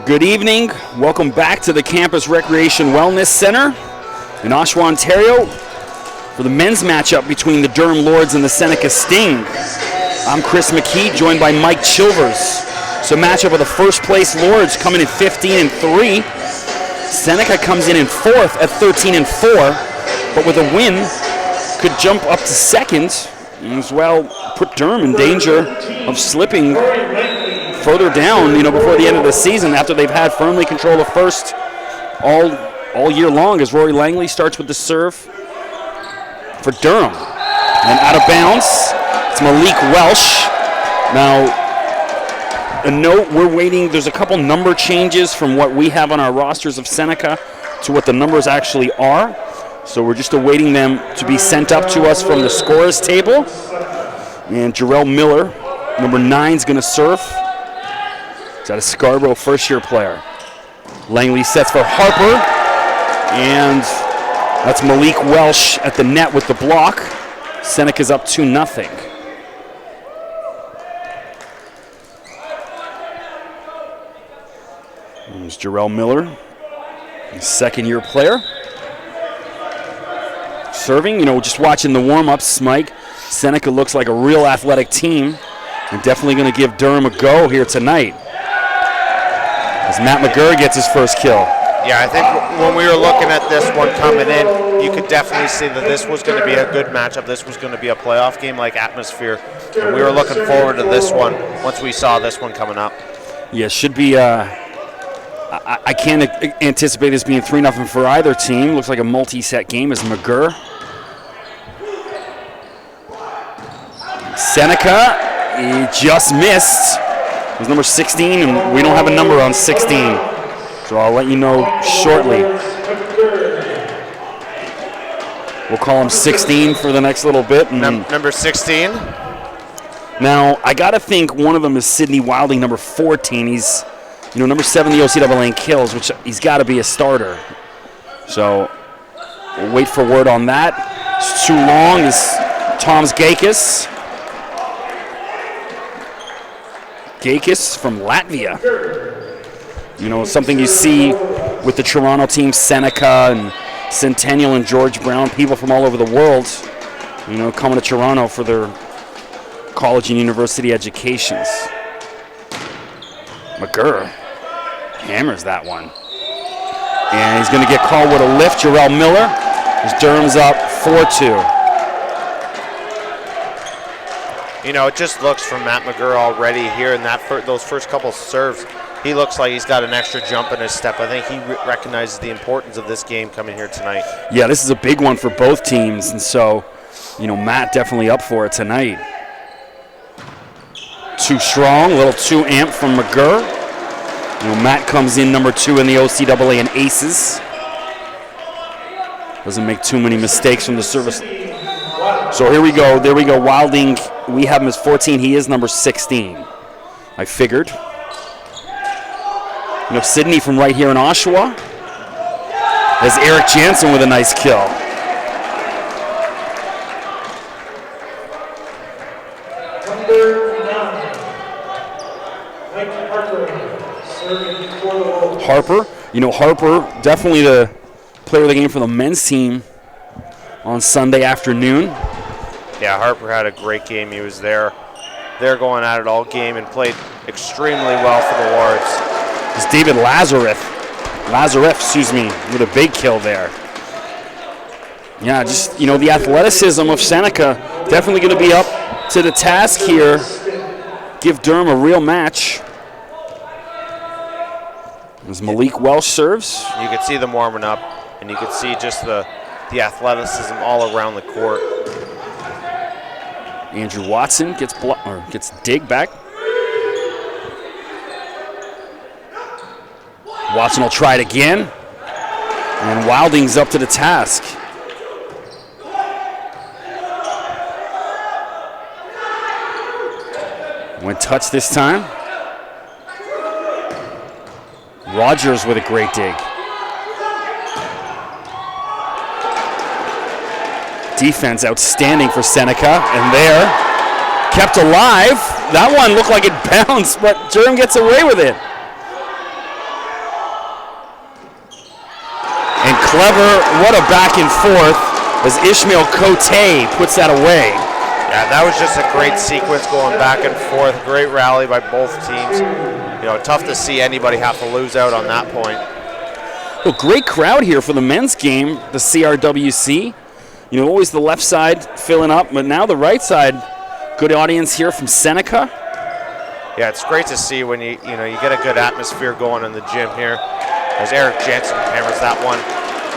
Good evening. Welcome back to the Campus Recreation Wellness Center in Oshawa, Ontario for the men's matchup between the Durham Lords and the Seneca Sting. I'm Chris McKee, joined by Mike Chilvers. So matchup of the first place Lords coming in 15-3. Seneca comes in fourth at 13-4, but with a win could jump up to second and as well put Durham in danger of slipping further down, before the end of the season after they've had firmly control of first all year long as Rory Langley starts with the serve for Durham. And out of bounds, it's Malik Welsh. Now, a note, we're waiting. There's a couple number changes from what we have on our rosters of Seneca to what the numbers actually are. So we're just awaiting them to be sent up to us from the scorers table. And Jarrell Miller, number 9, is going to serve. He's out of Scarborough, first-year player. Langley sets for Harper. And that's Malik Welsh at the net with the block. Seneca's up 2-0. There's Jarrell Miller, second-year player. Serving, just watching the warm-ups, Mike. Seneca looks like a real athletic team and definitely going to give Durham a go here tonight as Matt McGurr gets his first kill. Yeah, I think when we were looking at this one coming in, you could definitely see that this was going to be a good matchup. This was going to be a playoff game-like atmosphere, and we were looking forward to this one once we saw this one coming up. Yeah, should be. I can't anticipate this being 3-0 for either team. Looks like a multi-set game as McGurr. Seneca, he just missed. It was number 16, and we don't have a number on 16. So I'll let you know shortly. We'll call him 16 for the next little bit. Number 16? Now, I got to think one of them is Sidney Wilding, number 14. He's, number 7 the OCAA in kills, which he's got to be a starter. So we'll wait for word on that. It's too long is Toms Gakis. Gakis from Latvia. Something you see with the Toronto team, Seneca and Centennial and George Brown, people from all over the world, coming to Toronto for their college and university educations. McGurr hammers that one. And he's going to get called with a lift, Jarrell Miller, as Durham's up 4-2. It just looks from Matt McGurr already here in those first couple serves. He looks like he's got an extra jump in his step. I think he recognizes the importance of this game coming here tonight. Yeah, this is a big one for both teams, and so, Matt definitely up for it tonight. Too strong, a little too amped from McGurr. Matt comes in number 2 in the OCAA in aces. Doesn't make too many mistakes from the service. So here we go. There we go. Wilding, we have him as 14. He is number 16. I figured. Sydney from right here in Oshawa. There's Eric Jansen with a nice kill. Harper. Harper, definitely the player of the game for the men's team on Sunday afternoon. Yeah, Harper had a great game. He was there going at it all game and played extremely well for the Lords. It's David Lazarus, with a big kill there. Yeah, just, the athleticism of Seneca definitely going to be up to the task here. Give Durham a real match. As Malik Welsh serves. You could see them warming up, and you could see just the athleticism all around the court. Andrew Watson gets digged back. Watson will try it again. And Wilding's up to the task. Went touch this time. Rogers with a great dig. Defense outstanding for Seneca, and there, kept alive. That one looked like it bounced, but Durham gets away with it. Clever, what a back and forth as Ishmael Cote puts that away. Yeah, that was just a great sequence going back and forth. Great rally by both teams. You know, tough to see anybody have to lose out on that point. Well, great crowd here for the men's game, the CRWC. You know, always the left side filling up, but now the right side, good audience here from Seneca. Yeah, it's great to see when you get a good atmosphere going in the gym here. As Eric Jensen hammers that one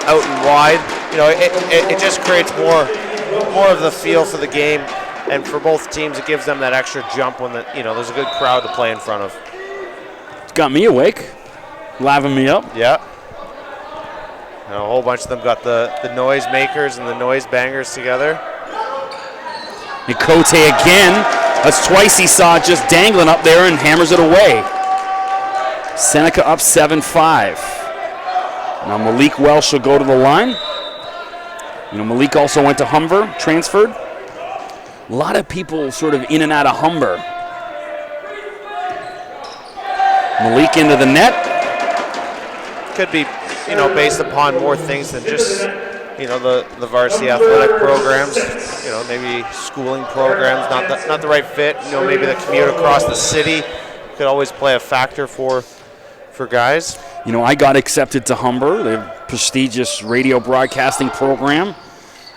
out and wide. You know, it just creates more of the feel for the game, and for both teams, it gives them that extra jump when there's a good crowd to play in front of. It's got me awake, living me up. Yeah. And a whole bunch of them got the noise makers and the noise bangers together. And Cote again. That's twice he saw it just dangling up there and hammers it away. Seneca up 7-5. Now Malik Welsh will go to the line. You know, Malik also went to Humber, transferred. A lot of people sort of in and out of Humber. Malik into the net. Could be, based upon more things than just, the varsity athletic programs. Maybe schooling programs, not the right fit. Maybe the commute across the city could always play a factor for guys. I got accepted to Humber, the prestigious radio broadcasting program.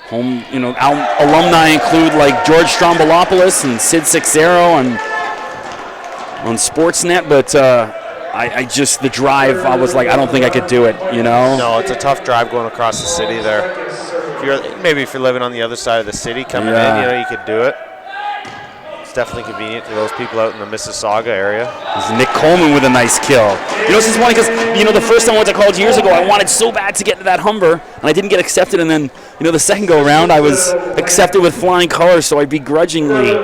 Home, alumni include like George Strombolopoulos and Sid Sixero on Sportsnet, but the drive, I was like, I don't think I could do it, No, it's a tough drive going across the city there. If you're living on the other side of the city coming in, you could do it. It's definitely convenient to those people out in the Mississauga area. This is Nick Coleman with a nice kill. This is funny because, the first time I went to college years ago, I wanted so bad to get to that Humber, and I didn't get accepted, and then, the second go around, I was accepted with flying colors, so I begrudgingly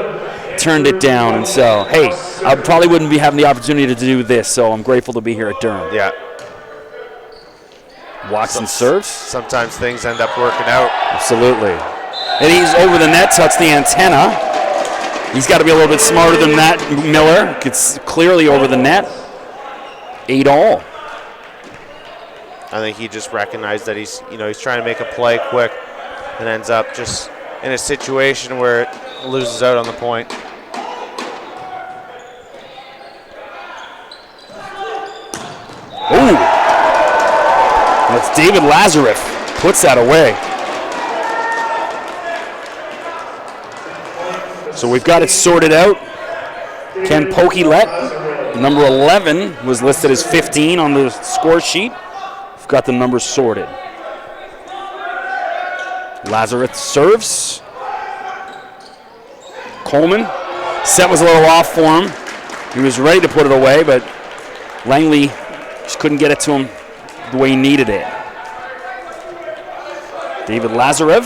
turned it down. And so, hey, I probably wouldn't be having the opportunity to do this, so I'm grateful to be here at Durham. Yeah. Watson serves. Sometimes things end up working out. Absolutely. And he's over the net, touched the antenna. He's got to be a little bit smarter than that, Miller. Gets clearly over the net. 8-all. I think he just recognized that he's trying to make a play quick and ends up just in a situation where it loses out on the point. Ooh. That's David Lazareff. Puts that away. So we've got it sorted out. Ken Pokelet, number 11, was listed as 15 on the score sheet. We've got the numbers sorted. Lazareff serves. Coleman. Set was a little off for him. He was ready to put it away, but Langley just couldn't get it to him the way he needed it. David Lazarev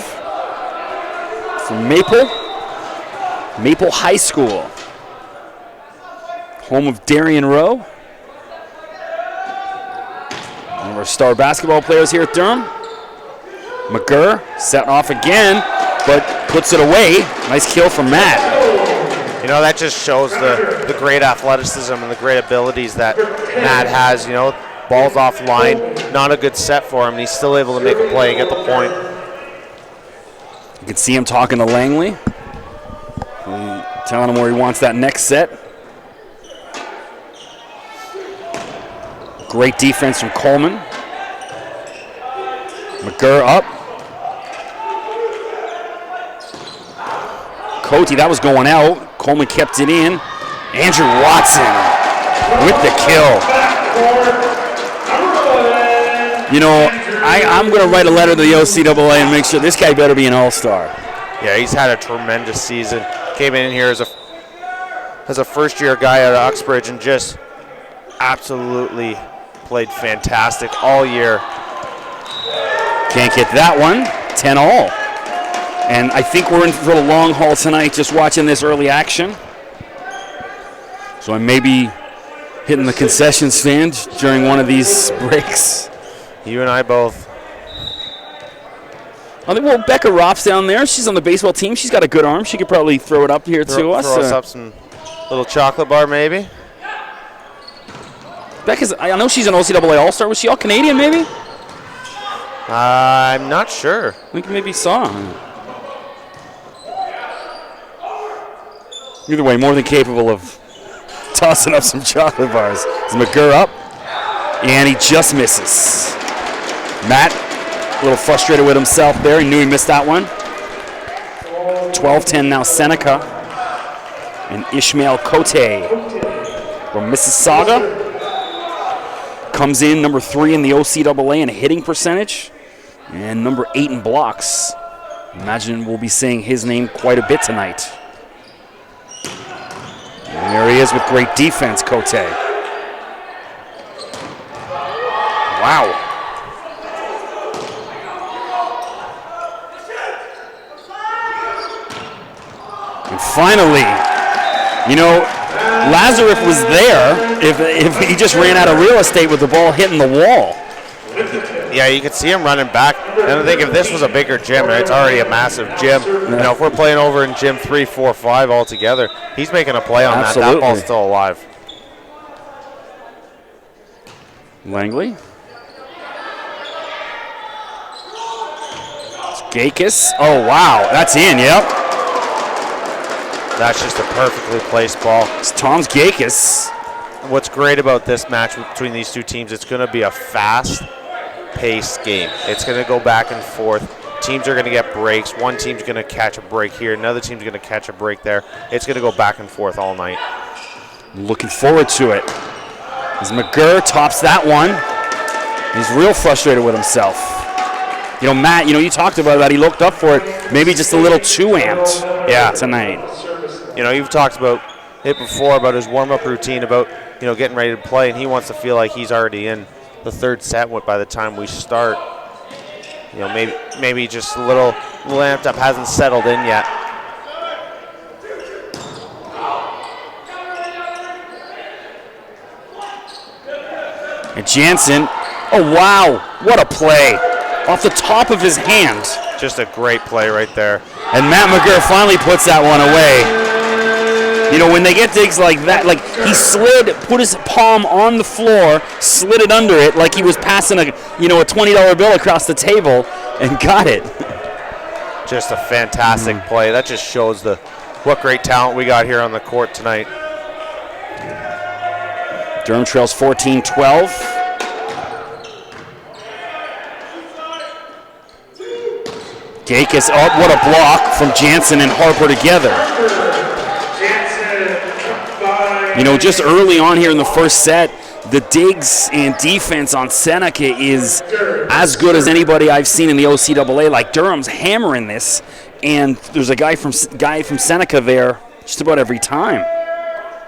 from Maple High School, home of Darian Rowe, one of our star basketball players here at Durham. McGurr set off again, but puts it away. Nice kill from Matt. That just shows the great athleticism and the great abilities that Matt has. Ball's offline, not a good set for him, and he's still able to make a play and get the point. You can see him talking to Langley, telling him where he wants that next set. Great defense from Coleman. McGurr up. Cote, that was going out. Coleman kept it in. Andrew Watson with the kill. I'm going to write a letter to the OCAA and make sure this guy better be an all-star. Yeah, he's had a tremendous season. Came in here as a first-year guy at Uxbridge and just absolutely played fantastic all year. Can't get that one. 10-all. And I think we're in for the long haul tonight just watching this early action. So I may be hitting the concession stand during one of these breaks. You and I both. Well, Becca Rops down there. She's on the baseball team. She's got a good arm. She could probably throw it up here to us. Throw us up some little chocolate bar, maybe. Becca's, I know she's an OCAA All-Star. Was she all Canadian, maybe? I'm not sure. I think maybe saw. Either way, more than capable of tossing up some chocolate bars. Is McGurr up? And he just misses. Matt, a little frustrated with himself there. He knew he missed that one. 12-10 now Seneca. And Ishmael Cote from Mississauga comes in number 3 in the OCAA in hitting percentage and number 8 in blocks. Imagine we'll be saying his name quite a bit tonight. And there he is with great defense, Cote. Wow. And finally, you know, Lazarus was there if he just ran out of real estate with the ball hitting the wall. Yeah, you could see him running back. And I think if this was a bigger gym, and it's already a massive gym, you know, if we're playing over in gym 3, 4, 5 all together, he's making a play on that. That ball's still alive. Langley. It's Gakis. Oh, wow. That's in, yep. That's just a perfectly placed ball. It's Tom's Gakis. What's great about this match between these two teams, it's going to be a fast-paced game. It's going to go back and forth. Teams are going to get breaks. One team's going to catch a break here. Another team's going to catch a break there. It's going to go back and forth all night. Looking forward to it. As McGurr tops that one. He's real frustrated with himself. You know, Matt, you talked about that. He looked up for it. Maybe just a little too amped tonight. You know, you've talked about it before, about his warm-up routine, about, getting ready to play, and he wants to feel like he's already in the third set by the time we start. Maybe just a little amped up, hasn't settled in yet. And Jansen, oh wow, what a play. Off the top of his hand. Just a great play right there. And Matt McGurr finally puts that one away. When they get digs like that, like he put his palm on the floor, slid it under it like he was passing a $20 bill across the table and got it. Just a fantastic play. That just shows what great talent we got here on the court tonight. Durham trails 14-12. Gakis, what a block from Jansen and Harper together. Just early on here in the first set, the digs and defense on Seneca is as good as anybody I've seen in the OCAA. Like Durham's hammering this, and there's a guy from Seneca there just about every time.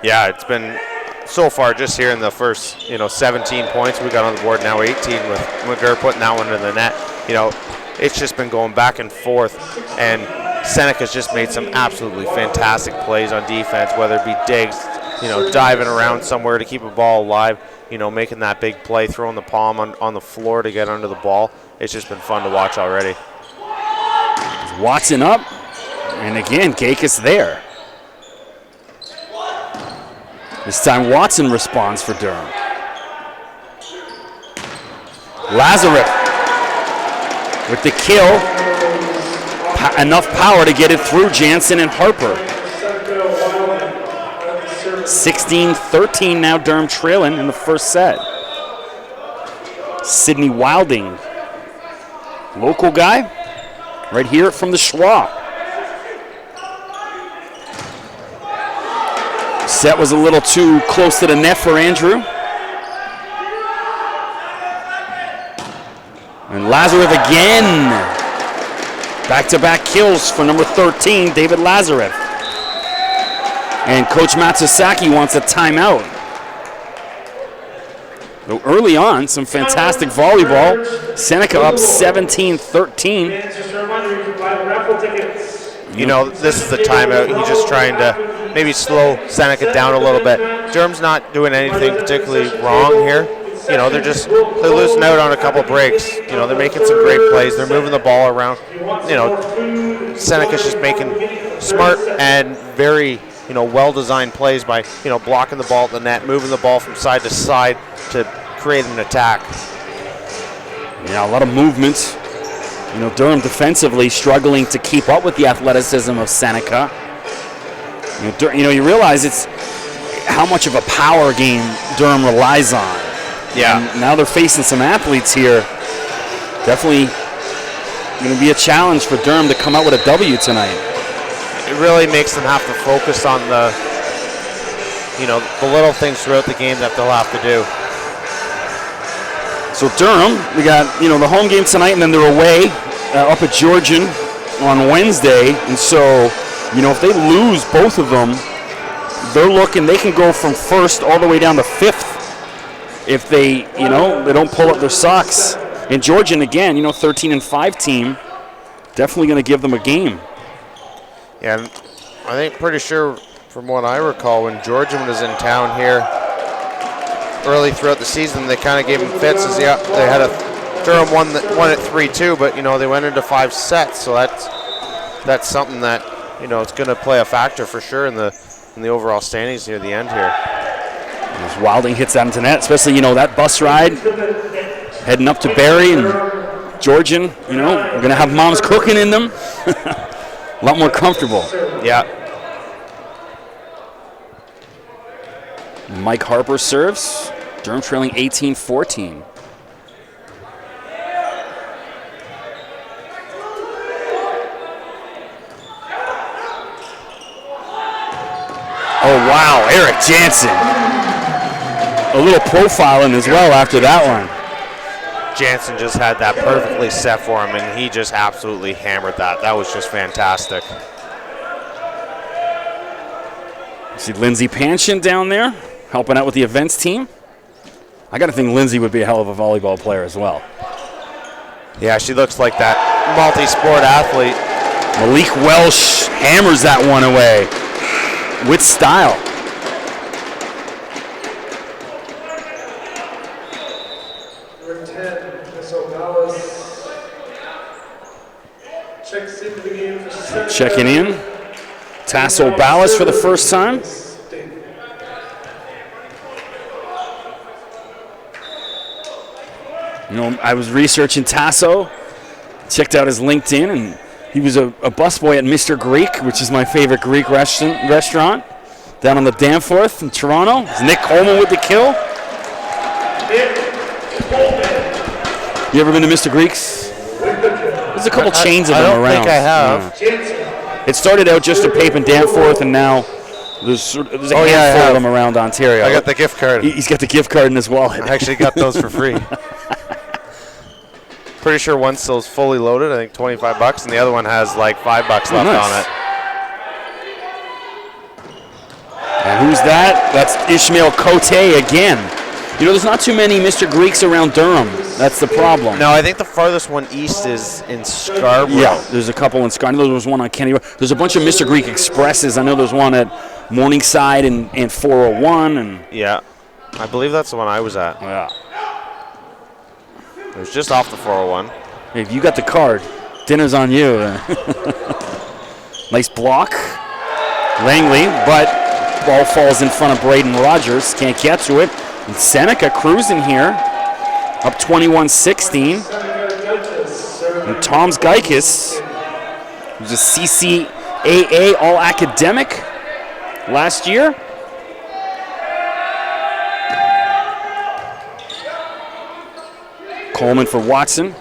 Yeah, it's been so far just here in the first 17 points we got on the board, now 18 with McGurr putting that one in the net. It's just been going back and forth, and Seneca's just made some absolutely fantastic plays on defense, whether it be digs, diving around somewhere to keep a ball alive, making that big play, throwing the palm on the floor to get under the ball. It's just been fun to watch already. Watson up, and again, Gakis there. This time Watson responds for Durham. Lazarus with the kill. Enough power to get it through Jansen and Harper. 16-13 now, Durham trailing in the first set. Sidney Wilding, local guy, right here from the Schwa. Set was a little too close to the net for Andrew. And Lazarus again. Back-to-back kills for number 13, David Lazarus. And Coach Matsusaki wants a timeout. Though early on, some fantastic volleyball. Seneca up 17-13. This is the timeout. He's just trying to maybe slow Seneca down a little bit. Durham's not doing anything particularly wrong here. They're losing out on a couple breaks. They're making some great plays. They're moving the ball around. Seneca's just making smart and very, well-designed plays by, blocking the ball at the net, moving the ball from side to side to create an attack. Yeah, a lot of movement. You know, Durham defensively struggling to keep up with the athleticism of Seneca. You realize it's how much of a power game Durham relies on. Yeah. And now they're facing some athletes here. Definitely going to be a challenge for Durham to come out with a W tonight. It really makes them have to focus on the little things throughout the game that they'll have to do. So Durham, we got, the home game tonight, and then they're away up at Georgian on Wednesday. And so, if they lose both of them, they can go from first all the way down to fifth if they, they don't pull up their socks. And Georgian, again, 13-5 team, definitely going to give them a game. Yeah, and I think pretty sure from what I recall, when Georgian was in town here early throughout the season, they kind of gave them fits. As they had Durham won at 3-2, but they went into 5 sets. So that's something that it's going to play a factor for sure in the overall standings near the end here. As Wilding hits that into net, especially that bus ride heading up to Barrie and Georgian. We're going to have mom's cooking in them. A lot more comfortable. Yeah. Mike Harper serves. Durham trailing 18-14. Oh, wow, Eric Jansen. A little profiling as well after that one. Jansen just had that perfectly set for him, and he just absolutely hammered that. That was just fantastic. See Lindsay Panshin down there helping out with the events team. I got to think Lindsay would be a hell of a volleyball player as well. Yeah, she looks like that multi-sport athlete. Malik Welsh hammers that one away with style. Number 10, Miss O'Ballas. Checks into the game for Seneca. Checking in. Tasso Ballas for the first time. I was researching Tasso, checked out his LinkedIn, and he was a busboy at Mr. Greek, which is my favorite Greek restaurant down on the Danforth in Toronto. It's Nick Coleman with the kill. You ever been to Mr. Greek's? There's a couple chains of them around. I don't think I have. Yeah. It started out just a Pape and Danforth, and now there's a handful of them around Ontario. I got the gift card. He's got the gift card in his wallet. I actually got those for free. Pretty sure one still is fully loaded, I think $25, and the other one has like $5 left on it. And who's that? That's Ishmael Cote again. There's not too many Mr. Greeks around Durham. That's the problem. No, I think the farthest one east is in Scarborough. Yeah, there's a couple in Scarborough. There was one on Kennedy. There's a bunch of Mr. Greek Expresses. I know there's one at Morningside and 401. And yeah, I believe that's the one I was at. yeah. It was just off the 401. Hey, if you got the card, dinner's on you. Nice block. Langley, but ball falls in front of Braden Rogers. Can't get to it. And Seneca cruising here, up 21-16. And Tom's Geikis, who's a CCAA All-Academic last year. Coleman for Watson.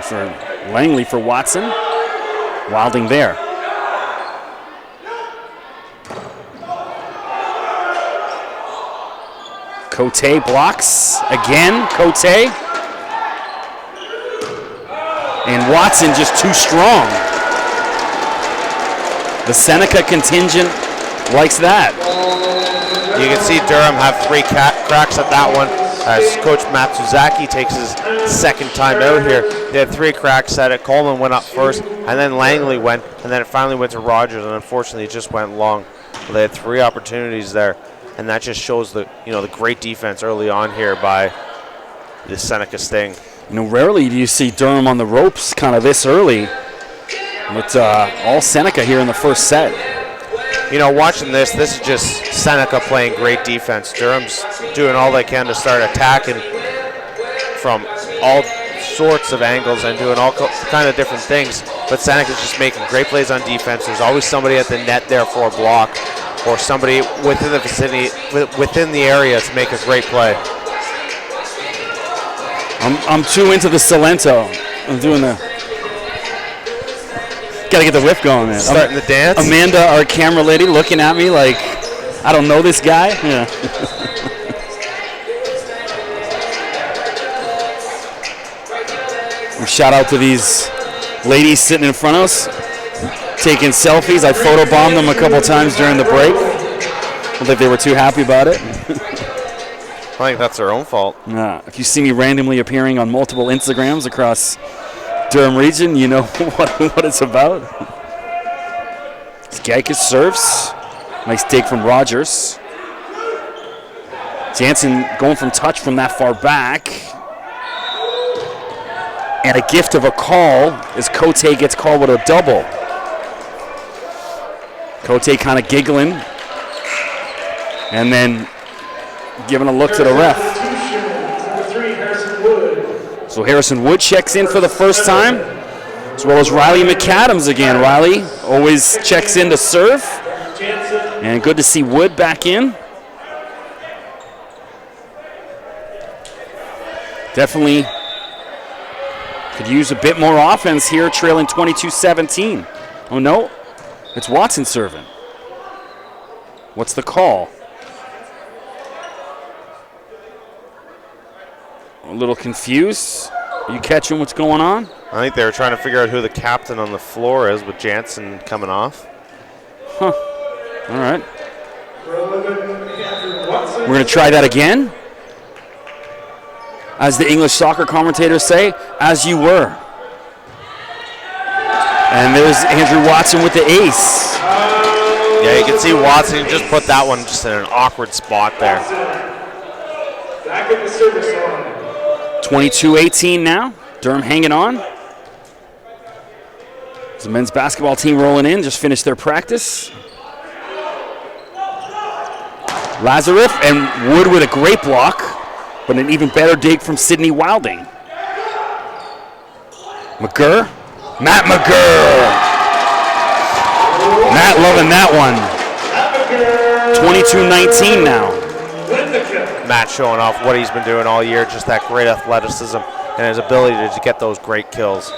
For Langley for Watson. Wilding there. Cote blocks again. Cote. And Watson just too strong. The Seneca contingent likes that. You can see Durham have 3 cracks at that one as Coach Matsuzaki takes his second time out here. They had 3 cracks at it. Coleman went up first, and then Langley went, and then it finally went to Rogers, and unfortunately it just went long. But they had 3 opportunities there, and that just shows the great defense early on here by the Seneca Sting. Rarely do you see Durham on the ropes kind of this early. But all Seneca here in the first set. Watching this is just Seneca playing great defense. Durham's doing all they can to start attacking from all sorts of angles and doing all kind of different things. But Seneca's just making great plays on defense. There's always somebody at the net there for a block or somebody within the vicinity, within the area to make a great play. I'm too into the Salento. I'm doing the... Gotta get the whip going, man. Starting the dance. Amanda, our camera lady, looking at me like, I don't know this guy. Yeah. Shout out to these ladies sitting in front of us, taking selfies. I photobombed them a couple times during the break. I don't think they were too happy about it. I think that's their own fault. If you see me randomly appearing on multiple Instagrams across Durham region, you know what it's about. Skakis serves. Nice dig from Rogers. Jansen going from touch from that far back. And a gift of a call as Cote gets called with a double. Cote kind of giggling. And then giving a look to the ref. So Harrison Wood checks in for the first time, as well as Riley McAdams again. Riley always checks in to serve. And good to see Wood back in. Definitely could use a bit more offense here, trailing 22-17. Oh no, it's Watson serving. What's the call? A little confused. Are you catching what's going on? I think they were trying to figure out who the captain on the floor is with Jansen coming off. Huh. All right. We're going to try that again. As the English soccer commentators say, as you were. And there's Andrew Watson with the ace. Yeah, you can see Watson just put that one just in an awkward spot there. Back in the service line. 22-18 now. Durham hanging on. The men's basketball team rolling in, just finished their practice. Lazarev and Wood with a great block, but an even better dig from Sidney Wilding. McGurr. Matt McGurr. Matt loving that one. 22-19 now. Matt showing off what he's been doing all year, just that great athleticism and his ability to get those great kills.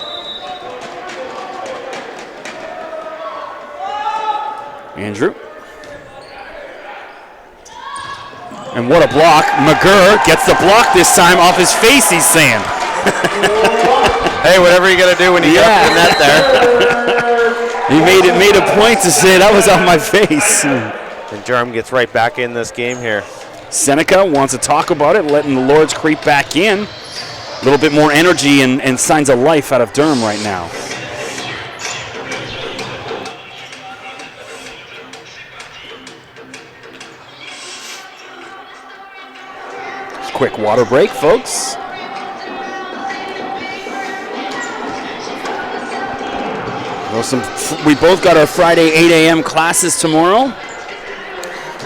Andrew. And what a block. McGurr gets the block this time off his face, he's saying. Hey, whatever you got to do when you get up to the net there. He made a point to say that was on my face. And Durham gets right back in this game here. Seneca wants to talk about it, letting the Lords creep back in. A little bit more energy and signs of life out of Durham right now. Quick water break, folks. We both got our Friday 8 a.m. classes tomorrow.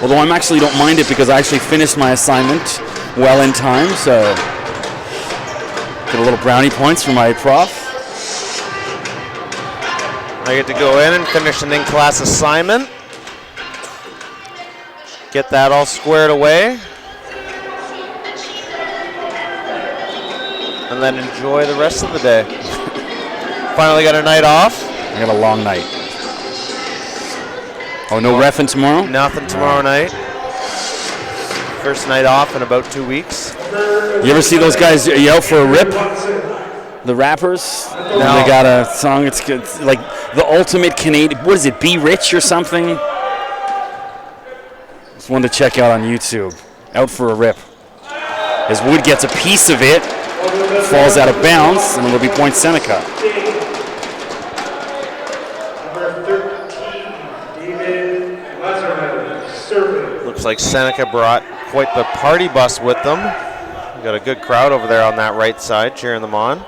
Although I actually don't mind it because I actually finished my assignment well in time, so get a little brownie points for my prof. I get to go in and finish an in-class assignment. Get that all squared away. And then enjoy the rest of the day. Finally got a night off. I got a long night. Oh, no reffing tomorrow? Nothing tomorrow night. First night off in about 2 weeks. You ever see those guys yell for a rip? The rappers? No. They got a song, it's good, like the ultimate Canadian, what is it, Be Rich or something? It's one to check out on YouTube. Out for a rip. As Wood gets a piece of it, falls out of bounds, and it'll be point Seneca. Looks like Seneca brought quite the party bus with them. We got a good crowd over there on that right side cheering them on.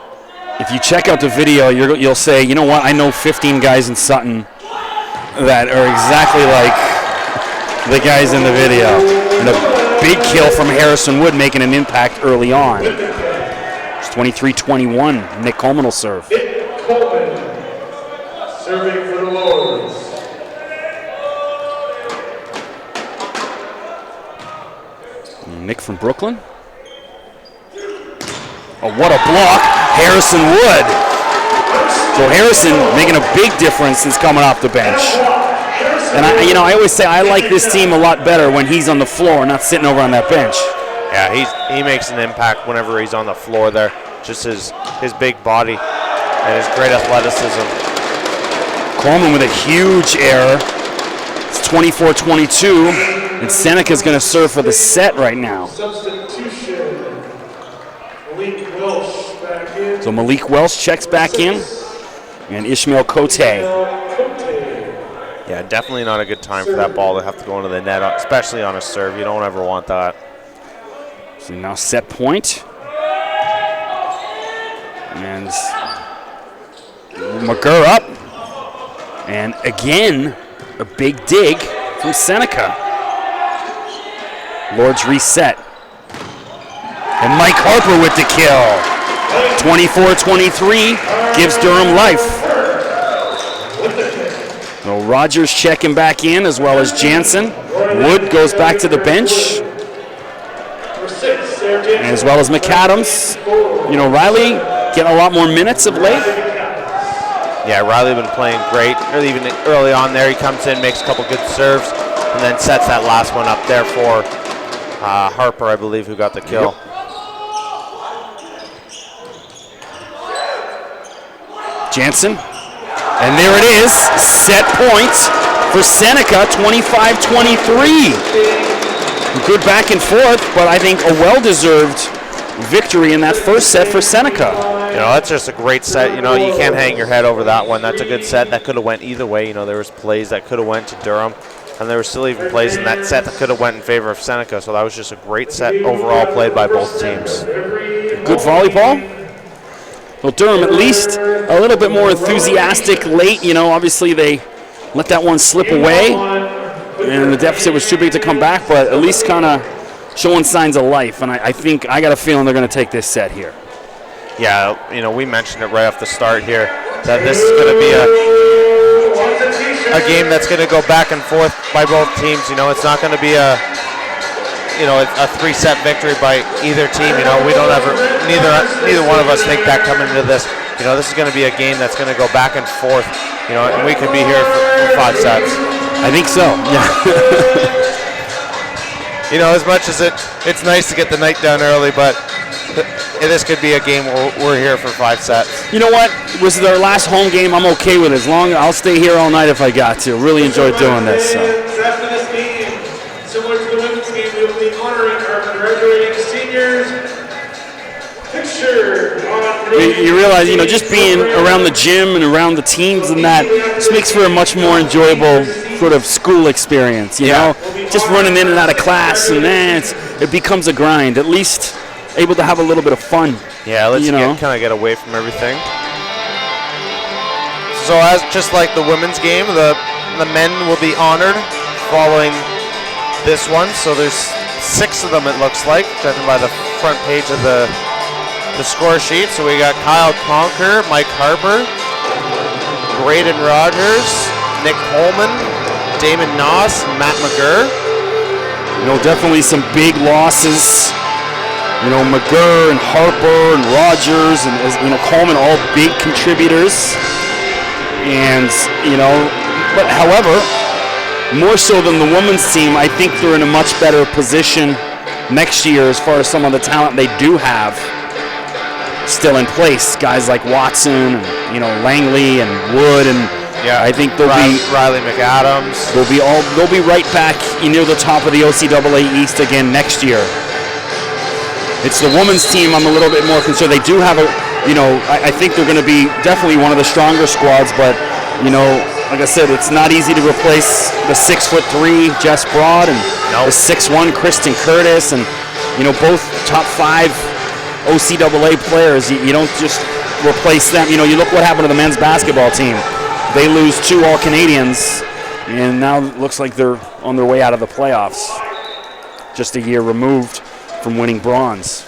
If you check out the video, you'll say, you know what, I know 15 guys in Sutton that are exactly like the guys in the video. And a big kill from Harrison Wood making an impact early on. Just 23-21. Nick Coleman will serve. Nick Coleman, serving for the Lords. Nick from Brooklyn. Oh, what a block. Harrison Wood. So Harrison making a big difference since coming off the bench. And I always say I like this team a lot better when he's on the floor, not sitting over on that bench. Yeah, he makes an impact whenever he's on the floor there. Just his big body and his great athleticism. Coleman with a huge error. It's 24-22, and Seneca's going to serve for the set right now. Substitution. Malik Welsh back in. So Malik Welsh checks back in, and Ishmael Cote. Yeah, definitely not a good time for that ball to have to go into the net, especially on a serve. You don't ever want that. So now set point. And McGurr up. And again, a big dig from Seneca. Lords reset. And Mike Harper with the kill. 24-23 gives Durham life. So Rogers checking back in as well as Jansen. Wood goes back to the bench. And as well as McAdams. Riley getting a lot more minutes of late. Yeah, Riley been playing great. Even early on there, he comes in, makes a couple good serves, and then sets that last one up there for Harper, I believe, who got the kill. Yep. Jansen. And there it is, set point for Seneca, 25-23. Good back and forth, but I think a well-deserved victory in that first set for Seneca. That's just a great set. You can't hang your head over that one. That's a good set. That could have went either way. There was plays that could have went to Durham, and there were still even plays in that set that could have went in favor of Seneca. So that was just a great set overall played by both teams. Good volleyball. Well, Durham at least a little bit more enthusiastic late. Obviously they let that one slip away, and the deficit was too big to come back, but at least kind of showing signs of life. And I think I got a feeling they're going to take this set here. Yeah, we mentioned it right off the start here that this is going to be a game that's going to go back and forth by both teams. It's not going to be a three-set victory by either team. We don't ever, neither one of us think that coming into this. This is going to be a game that's going to go back and forth. And we could be here for 5 sets. I think so. Yeah. As much as it's nice to get the night done early, but this could be a game where we're here for 5 sets. You know what? It was their last home game. I'm okay with it. As long as I'll stay here all night if I got to. Really enjoyed doing this. So. After this game, similar to the women's game, we will be honoring our graduating seniors. Picture on You realize, just being around the gym and around the teams and that just makes for a much more enjoyable sort of school experience. You know, just running in and out of class, and it becomes a grind. At least able to have a little bit of fun. Yeah, let's kind of get away from everything. So as just like the women's game, the men will be honored following this one. So there's 6 of them, it looks like, judging by the front page of the score sheet. So we got Kyle Conker, Mike Harper, Braden Rogers, Nick Coleman, Damon Noss, Matt McGurr. Definitely some big losses. McGurr and Harper and Rogers and Coleman, all big contributors. And but however, more so than the women's team, I think they're in a much better position next year as far as some of the talent they do have still in place. Guys like Watson and Langley and Wood, and I think they'll be Riley McAdams. They'll be right back near the top of the OCAA East again next year. It's the women's team I'm a little bit more concerned. They do have I think they're going to be definitely one of the stronger squads, but like I said, it's not easy to replace the 6'3" Jess Broad and the 6'1" Kristen Curtis, and both top 5 OCAA players. You don't just replace them. You look what happened to the men's basketball team. They lose 2 All-Canadians, and now it looks like they're on their way out of the playoffs. Just a year removed from winning bronze.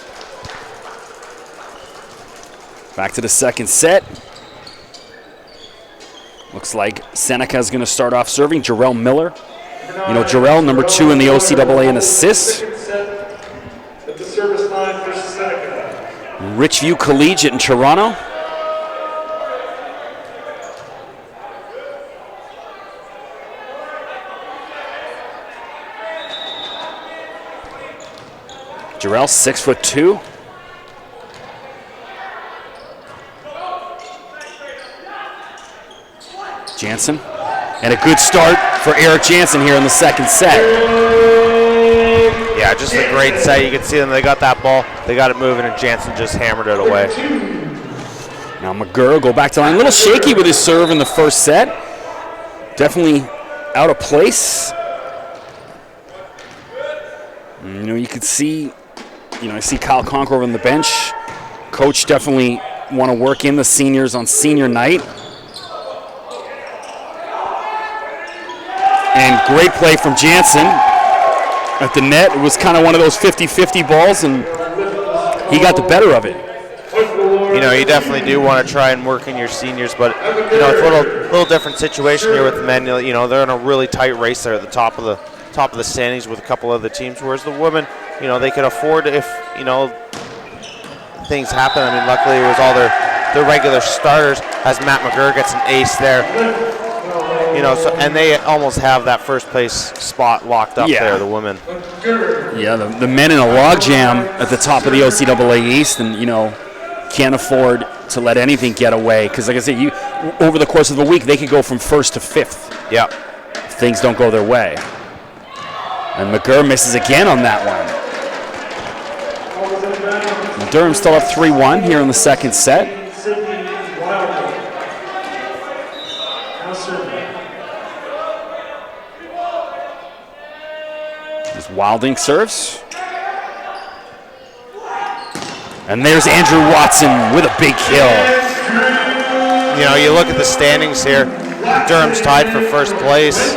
Back to the second set. Looks like Seneca is going to start off serving. Jarrell Miller. You know, Jarrell, number 2 in the OCAA in assists. At the service line for Seneca. Richview Collegiate in Toronto. Jarrell, 6'2". Jansen. And a good start for Eric Jansen here in the second set. Yeah, just a great set. You can see them. They got that ball. They got it moving, and Jansen just hammered it away. Now McGurr go back to line. A little shaky with his serve in the first set. Definitely out of place. And, you know, you could see, you know, I see Kyle Conker on the bench. Coach definitely want to work in the seniors on senior night. And great play from Jansen at the net. It was kind of one of those 50-50 balls, and he got the better of it. You know, you definitely do want to try and work in your seniors, but, you know, it's a little different situation here with the men. You know, they're in a really tight race there at the top of the standings with a couple other teams, whereas the women, you know, they could afford, if, you know, things happen. I mean, luckily it was all their regular starters, as Matt McGurr gets an ace there. You know, so, and they almost have that first place spot locked up there, the women. Yeah, the men in a logjam at the top of the OCAA East, and, you know, can't afford to let anything get away. Because, like I said, over the course of a week, they could go from 1st to 5th. Yeah. If things don't go their way. And McGurr misses again on that one. And Durham still up 3-1 here in the second set. Wilding serves. And there's Andrew Watson with a big kill. You know, you look at the standings here. Durham's tied for first place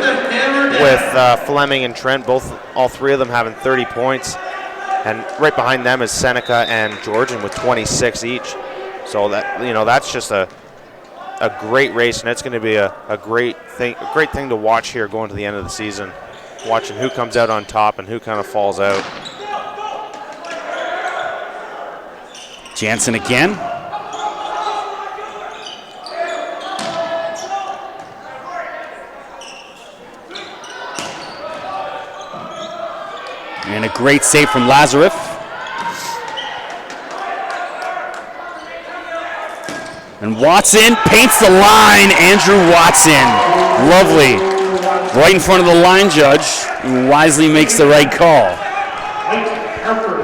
with Fleming and Trent, all three of them having 30 points. And right behind them is Seneca and Georgian with 26 each. So that, you know, that's just a great race, and it's going to be a great thing to watch here going to the end of the season. Watching who comes out on top and who kind of falls out. Jansen again. And a great save from Lazareff. And Watson paints the line. Andrew Watson. Lovely. Right in front of the line judge, who wisely makes the right call.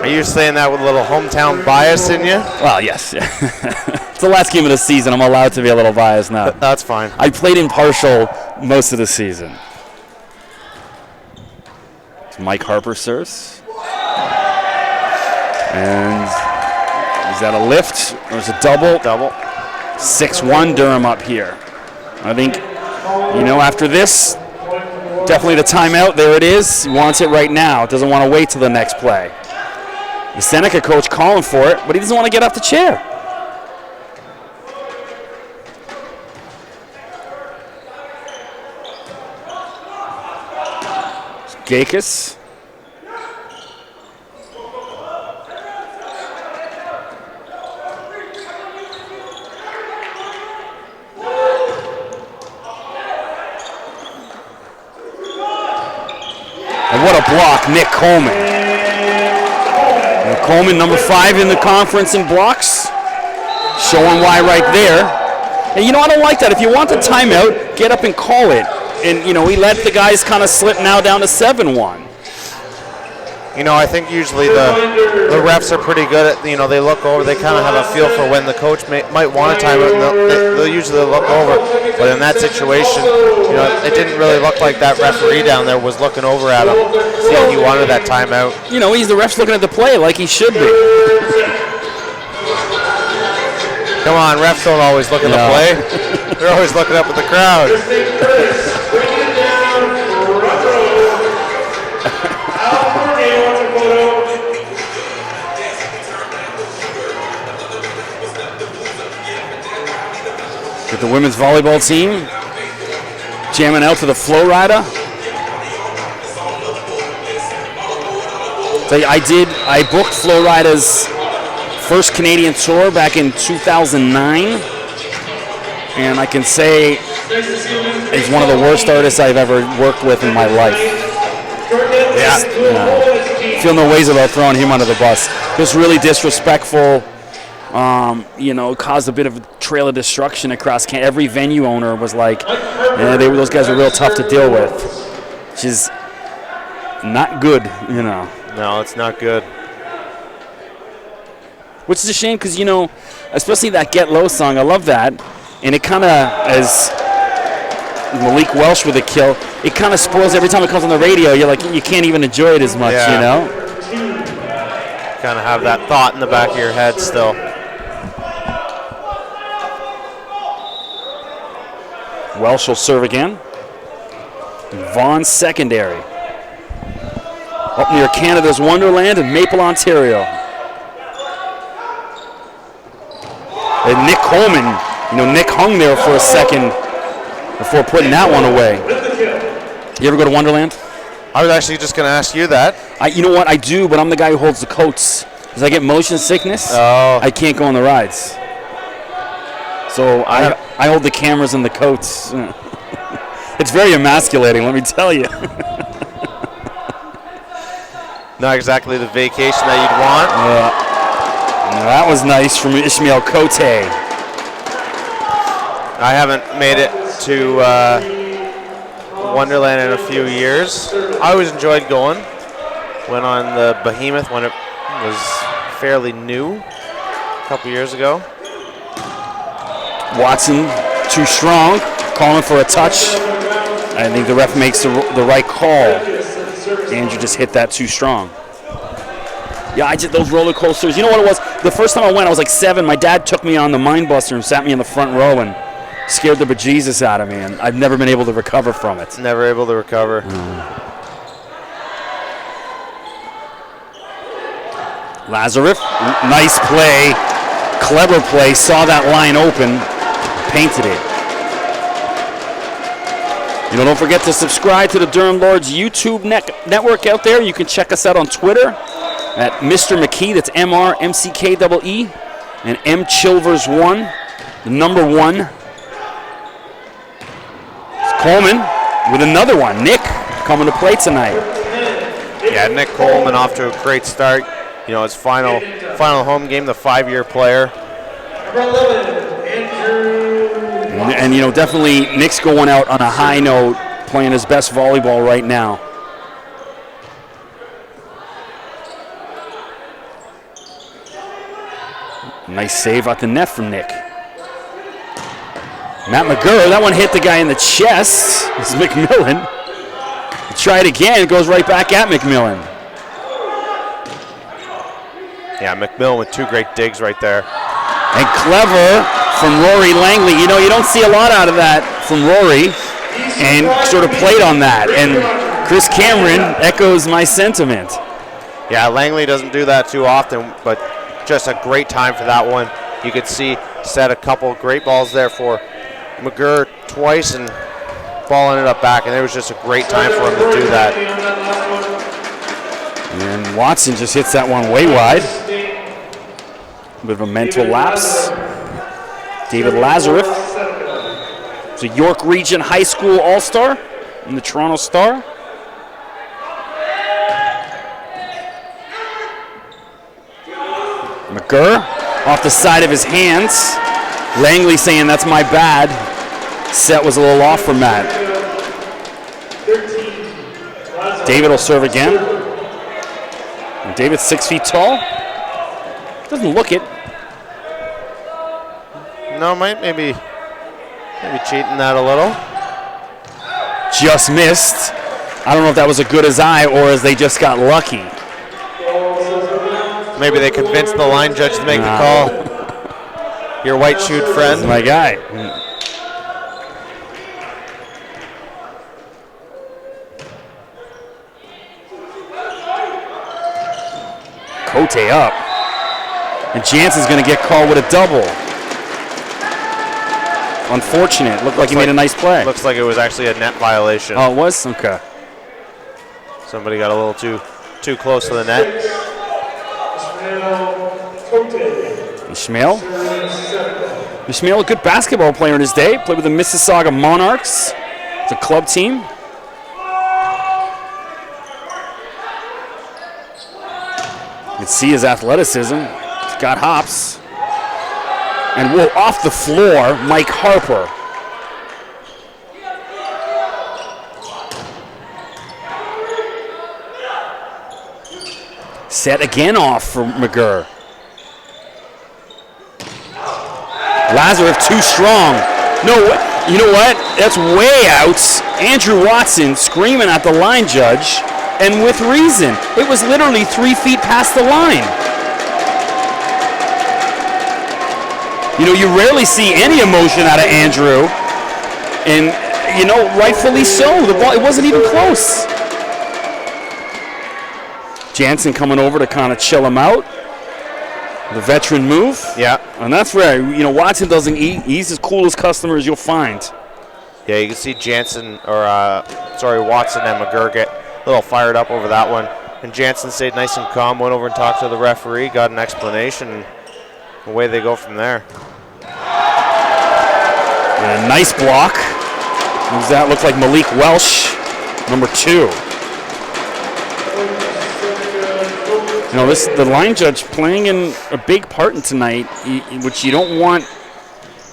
Are you saying that with a little hometown bias in you? Well, yes. It's the last game of the season. I'm allowed to be a little biased now. That's fine. I played impartial most of the season. So Mike Harper serves. And is that a lift? There's a double. 6-1 Durham up here. I think, you know, after this, definitely the timeout. There it is. He wants it right now. Doesn't want to wait till the next play. The Seneca coach calling for it, but he doesn't want to get off the chair. Gakis. And what a block, Nick Coleman. And Coleman, number 5 in the conference in blocks. Showing why right there. And, you know, I don't like that. If you want the timeout, get up and call it. And, you know, he let the guys kind of slip now down to 7-1. You know, I think usually the refs are pretty good at, you know, they look over, they kind of have a feel for when the coach might want a timeout, and they'll usually look over. But in that situation, you know, it didn't really look like that referee down there was looking over at him, see if he wanted that timeout. You know, the ref's looking at the play like he should be. Come on, refs don't always look at the play. They're always looking up at the crowd. with the women's volleyball team. Jamming out to the Flow Rider. So I booked Flow Rider's first Canadian tour back in 2009. And I can say he's one of the worst artists I've ever worked with in my life. Yeah. Feel no ways about throwing him under the bus. Just really disrespectful. Caused a bit of a trail of destruction across Canada. Every venue owner was like, yeah, those guys are real tough to deal with. Which is not good, No, it's not good. Which is a shame because, especially that Get Low song, I love that. And it kind of, as Malik Welsh with a kill, it kind of spoils every time it comes on the radio. You're like, you can't even enjoy it as much, Kind of have that thought in the back of your head still. Welsh will serve again. Vaughan secondary. Up near Canada's Wonderland in Maple, Ontario. And Nick Coleman, Nick hung there for a second before putting that one away. You ever go to Wonderland? I was actually just going to ask you that. You know what? I do, but I'm the guy who holds the coats. Because I get motion sickness, I can't go on the rides. So I hold the cameras and the coats. It's very emasculating, let me tell you. Not exactly the vacation that you'd want. That was nice from Ishmael Cote. I haven't made it to Wonderland in a few years. I always enjoyed going. Went on the Behemoth when it was fairly new a couple years ago. Watson too strong, calling for a touch. I think the ref makes the right call. Andrew just hit that too strong. Yeah, I did those roller coasters. You know what it was? The first time I went, I was like 7. My dad took me on the Mind Buster and sat me in the front row and scared the bejesus out of me, and I've never been able to recover from it. Never able to recover. Lazarus, nice play, clever play, saw that line open, painted it. Don't forget to subscribe to the Durham Lords YouTube network out there. You can check us out on Twitter at Mr. McKee, that's MrMCKEE, and MChilvers1, the number 1. It's Coleman with another one. Nick coming to play tonight. Yeah, Nick Coleman off to a great start. His final home game, the 5-year player. And definitely Nick's going out on a high note, playing his best volleyball right now. Nice save at the net from Nick. Matt McGurr, that one hit the guy in the chest. It's McMillan. Try it again, it goes right back at McMillan. Yeah, McMillan with 2 great digs right there. And clever from Rory Langley. You don't see a lot out of that from Rory, and sort of played on that. And Chris Cameron echoes my sentiment. Yeah, Langley doesn't do that too often, but just a great time for that one. You could see set a couple great balls there for McGurr twice and balling it up back, and it was just a great time for him to do that. And Watson just hits that one way wide. A bit of a mental lapse. David Lazarus, is a York Region High School All-Star in the Toronto Star. McGurr off the side of his hands. Langley saying that's my bad. Set was a little off from that. David will serve again. And David's 6 feet tall. Doesn't look it. No, maybe cheating that a little. Just missed. I don't know if that was as good as I or as they just got lucky. Maybe they convinced the line judge to make the call. Your white-shoed friend. That's my guy. Cote up. And Jansen's going to get called with a double unfortunate. Looked like he made a nice play. Looks like it was actually a net violation. Oh, it was? Okay. Somebody got a little too close to the net. Ishmael, a good basketball player in his day. Played with the Mississauga Monarchs. It's a club team. You can see his athleticism. He's got hops. And whoa, off the floor, Mike Harper. Set again off for McGurr. Lazarus too strong. No, you know what? That's way out. Andrew Watson screaming at the line judge, and with reason. It was literally 3 feet past the line. You know, you rarely see any emotion out of Andrew, and you know, rightfully so. The ball, it wasn't even close. Jansen coming over to kind of chill him out. The veteran move. Yeah. And that's where, you know, Watson doesn't eat. He's as cool as customers you'll find. Yeah, you can see Watson and McGurr get a little fired up over that one. And Jansen stayed nice and calm, went over and talked to the referee, got an explanation, and away they go from there. And a nice block. Who's that? Looks like Malik Welsh, number 2. You know, the line judge playing in a big part in tonight, which you don't want.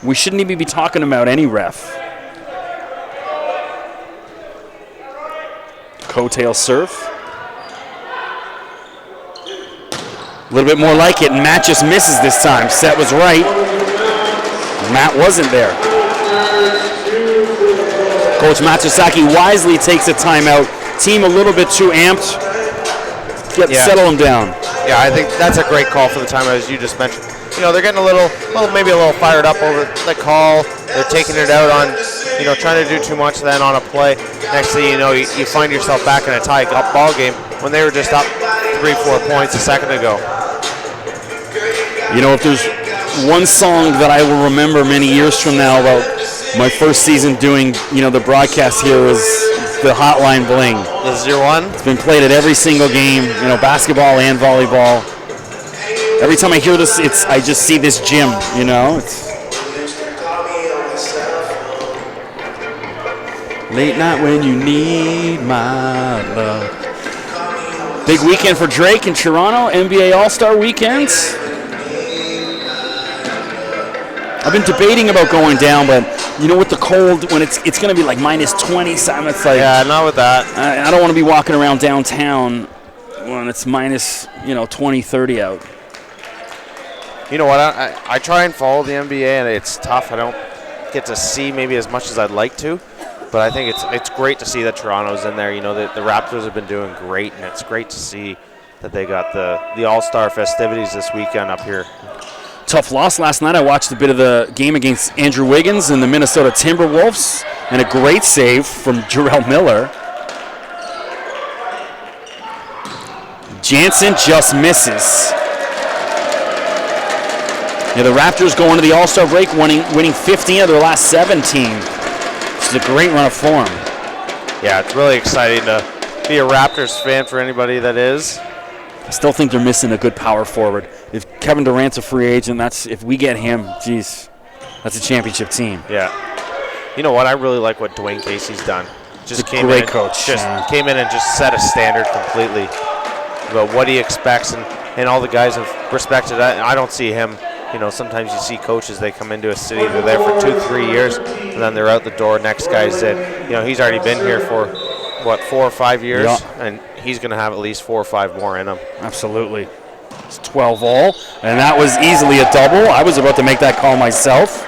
We shouldn't even be talking about any ref. Coattail serve. A little bit more like it, and Matt just misses this time. Set was right. Matt wasn't there. Coach Matsusaki wisely takes a timeout. Team a little bit too amped. Settle them down. Yeah, I think that's a great call for the timeout, as you just mentioned. You know, they're getting maybe a little fired up over the call. They're taking it out on, you know, trying to do too much then on a play. Next thing you know, you find yourself back in a tie ball game when they were just up 3-4 points a second ago. You know, if there's one song that I will remember many years from now about my first season doing, you know, the broadcast here was the Hotline Bling. This is your one? It's been played at every single game, you know, basketball and volleyball. Every time I hear this, I just see this gym, you know. It's late night when you need my love. Big weekend for Drake in Toronto, NBA All-Star weekends. I've been debating about going down, but you know, with the cold, when it's going to be like minus 20, Simon, it's like, yeah, not with that. I don't want to be walking around downtown when it's minus, 20, 30 out. You know what? I try and follow the NBA, and it's tough. I don't get to see maybe as much as I'd like to, but I think it's great to see that Toronto's in there. You know, the Raptors have been doing great, and it's great to see that they got the All-Star festivities this weekend up here. Tough loss last night. I watched a bit of the game against Andrew Wiggins and the Minnesota Timberwolves, and a great save from Jarrell Miller. Jansen just misses. Yeah, the Raptors go into the All-Star break winning 15 of their last 17. It's a great run of form. Yeah, it's really exciting to be a Raptors fan for anybody that is. I still think they're missing a good power forward. If Kevin Durant's a free agent, if we get him, geez, that's a championship team. Yeah. You know what? I really like what Dwayne Casey's done. Just came great coach. Came in and just set a standard completely about what he expects, and all the guys have respected it. I don't see him. You know, sometimes you see coaches, they come into a city, they're there for 2-3 years, and then they're out the door. Next guy's in. You know, he's already been here for, 4 or 5 years, and he's going to have at least 4 or 5 more in him. Absolutely. It's 12 all, and that was easily a double. I was about to make that call myself.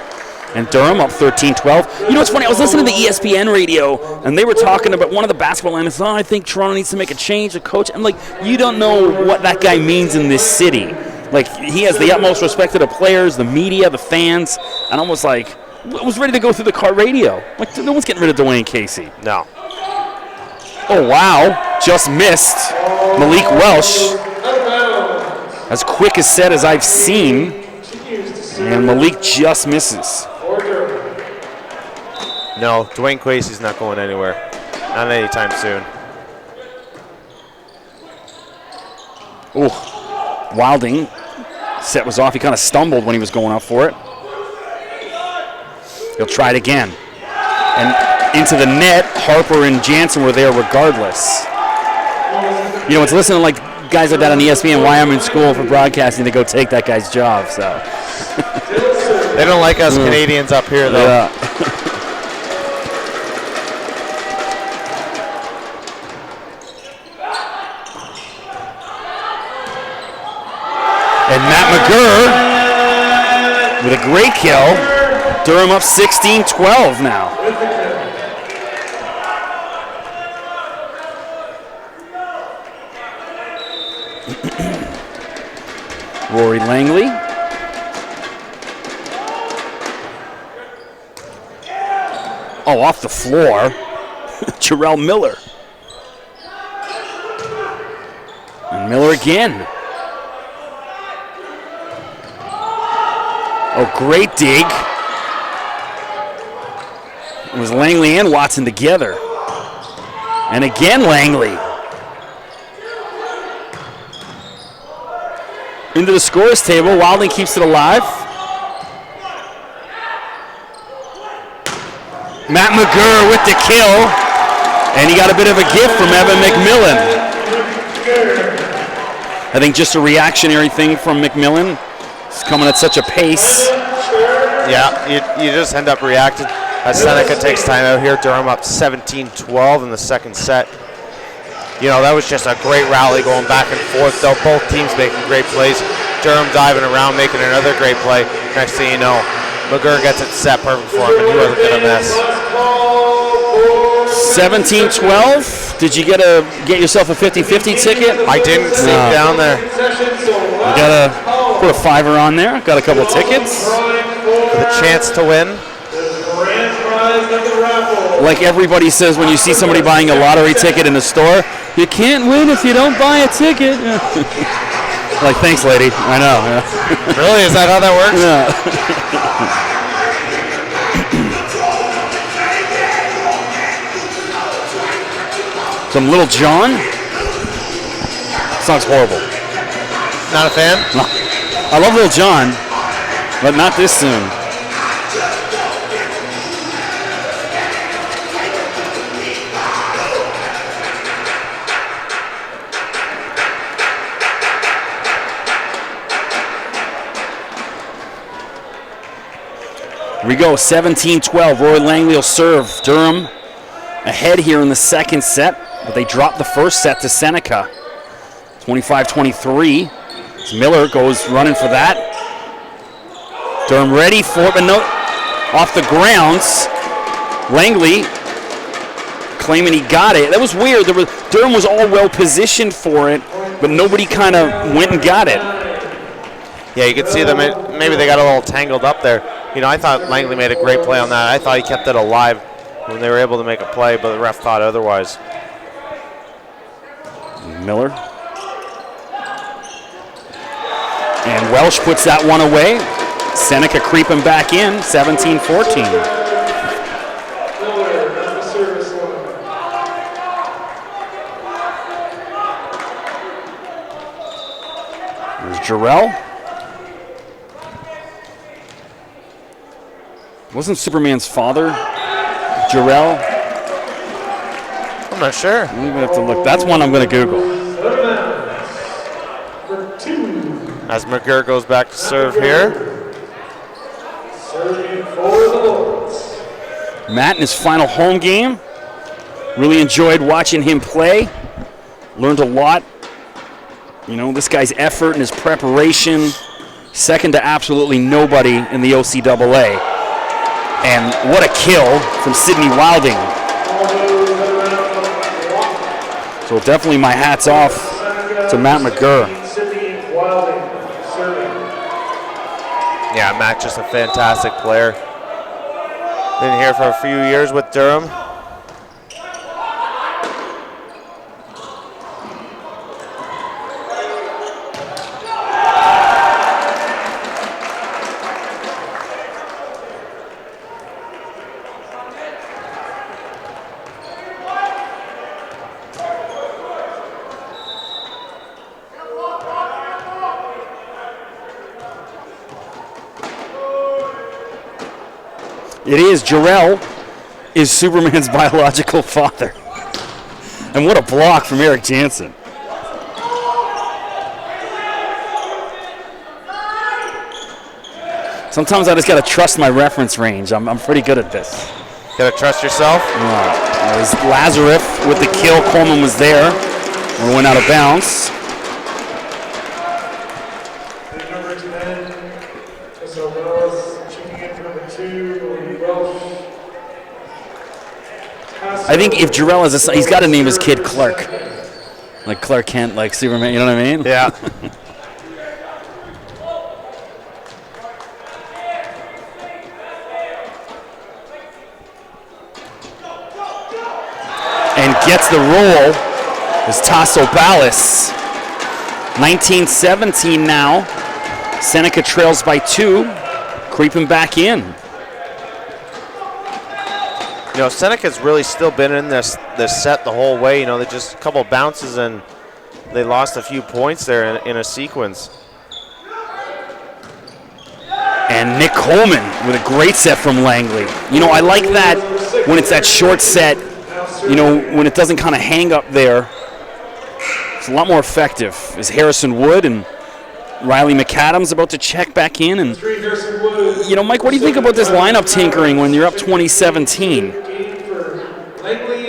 And Durham up 13-12. You know what's funny? I was listening to the ESPN radio, and they were talking about one of the basketball analysts. I think Toronto needs to make a change, a coach. I'm like, you don't know what that guy means in this city. Like, he has the utmost respect to the players, the media, the fans, and almost like, I was ready to go through the car radio. Like, no one's getting rid of Dwayne Casey. No. Oh, wow. Just missed. Malik Welsh. As quick a set as I've seen. And Malik just misses. No, Dwayne Quasey's not going anywhere. Not anytime soon. Ooh, Wilding. Set was off. He kind of stumbled when he was going up for it. He'll try it again. And into the net, Harper and Jansen were there regardless. You know, it's listening to like guys like that on ESPN, why I'm in school for broadcasting to go take that guy's job, so. They don't like us Canadians up here, though. Yeah. And Matt McGurr with a great kill. Durham up 16-12 now. Rory Langley. Oh, off the floor. Jarrell Miller. And Miller again. Oh, great dig. It was Langley and Watson together. And again, Langley. Into the scores table. Wilding keeps it alive. Matt McGurr with the kill. And he got a bit of a gift from Evan McMillan. I think just a reactionary thing from McMillan. He's coming at such a pace. Yeah, you just end up reacting. As Seneca takes time out here, Durham up 17-12 in the second set. You know, that was just a great rally going back and forth, though. Both teams making great plays. Durham diving around, making another great play. Next thing you know, McGurr gets it set perfect for him, and he wasn't going to miss. 17-12. Did you get yourself a 50-50 ticket? I didn't sneak down there. You gotta put a $5 on there. Got a couple tickets. With a chance to win. Like everybody says when you see somebody buying a lottery ticket in the store, you can't win if you don't buy a ticket. Like, thanks, lady. I know. Yeah. Really? Is that how that works? Yeah. Some Little John. Song's horrible. Not a fan? No. I love Little John, but not this soon. Here we go, 17-12. Roy Langley will serve. Durham ahead here in the second set, but they dropped the first set to Seneca. 25-23. Miller goes running for that. Durham ready for it, but no, off the grounds. Langley claiming he got it. That was weird. Durham was all well positioned for it, but nobody kind of went and got it. Yeah, you could see them. Maybe they got a little tangled up there. You know, I thought Langley made a great play on that. I thought he kept it alive when they were able to make a play, but the ref thought otherwise. Miller. And Welsh puts that one away. Seneca creeping back in, 17-14. There's Jarrell. Wasn't Superman's father Jarrell? I'm not sure. I'm gonna have to look. That's one I'm gonna Google. As McGurr goes back to serve here. Matt in his final home game. Really enjoyed watching him play. Learned a lot. You know, this guy's effort and his preparation, second to absolutely nobody in the OCAA. And what a kill from Sidney Wilding. So definitely my hat's off to Matt McGurr. Yeah, Matt just a fantastic player. Been here for a few years with Durham. It is. Jarrell is Superman's biological father. And what a block from Eric Jansen. Sometimes I just got to trust my reference range. I'm pretty good at this. Got to trust yourself? It was Lazarus with the kill. Coleman was there. And went out of bounds. Number 10, Mr. Wells, checking in for number 2, Welsh. I think if Jarrell has a son, he's got to name his kid Clark. Like Clark Kent, like Superman, you know what I mean? Yeah. And gets the roll is Tasso Ballas. 19-17 now. Seneca trails by 2, creeping back in. You know, Seneca's really still been in this set the whole way. You know, they just a couple bounces and they lost a few points there in a sequence. And Nick Coleman with a great set from Langley. You know, I like that when it's that short set, you know, when it doesn't kind of hang up there. It's a lot more effective. Is Harrison Wood and Riley McAdams about to check back in. And, you know, Mike, what do you think about this lineup tinkering when you're up 2017?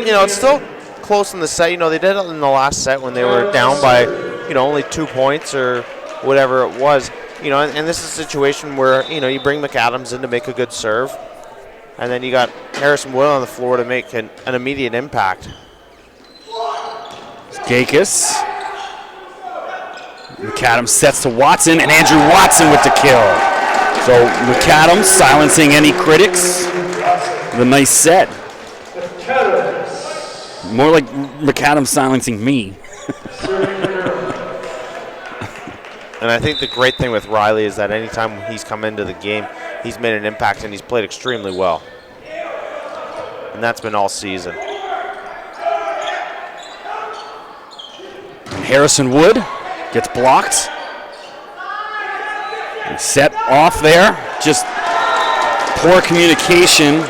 You know, it's still close in the set. You know, they did it in the last set when they were down by, you know, only 2 points or whatever it was. You know, and this is a situation where, you know, you bring McAdams in to make a good serve, and then you got Harrison Wood on the floor to make an immediate impact. Gakis. McAdams sets to Watson, and Andrew Watson with the kill. So McAdams silencing any critics with a nice set. More like McAdams silencing me. And I think the great thing with Riley is that anytime he's come into the game, he's made an impact and he's played extremely well. And that's been all season. Harrison Wood gets blocked. And set off there. Just poor communication.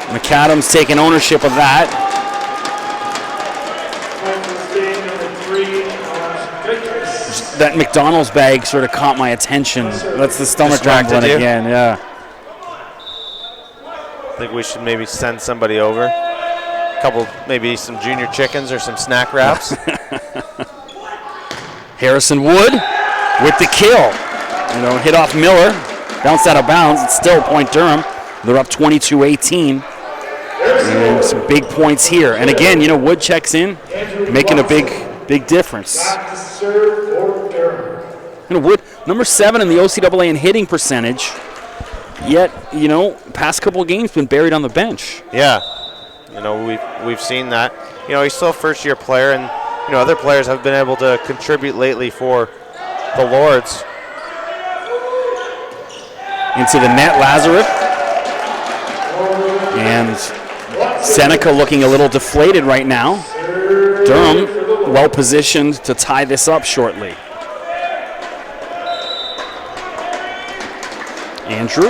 McAdams taking ownership of that. That McDonald's bag sort of caught my attention. That's the stomach rumbling again, yeah. I think we should maybe send somebody over. A couple, maybe some junior chickens or some snack wraps. Harrison Wood with the kill. You know, hit off Miller, bounced out of bounds. It's still point Durham. They're up 22-18. And some big points here. And again, you know, Wood checks in, making a big difference. You know, Wood, number 7 in the OCAA in hitting percentage. Yet, you know, past couple of games been buried on the bench. Yeah, you know, we've seen that. You know, he's still a first-year player, and you know, other players have been able to contribute lately for the Lords. Into the net, Lazarus. And Seneca looking a little deflated right now. Durham well positioned to tie this up shortly. Andrew.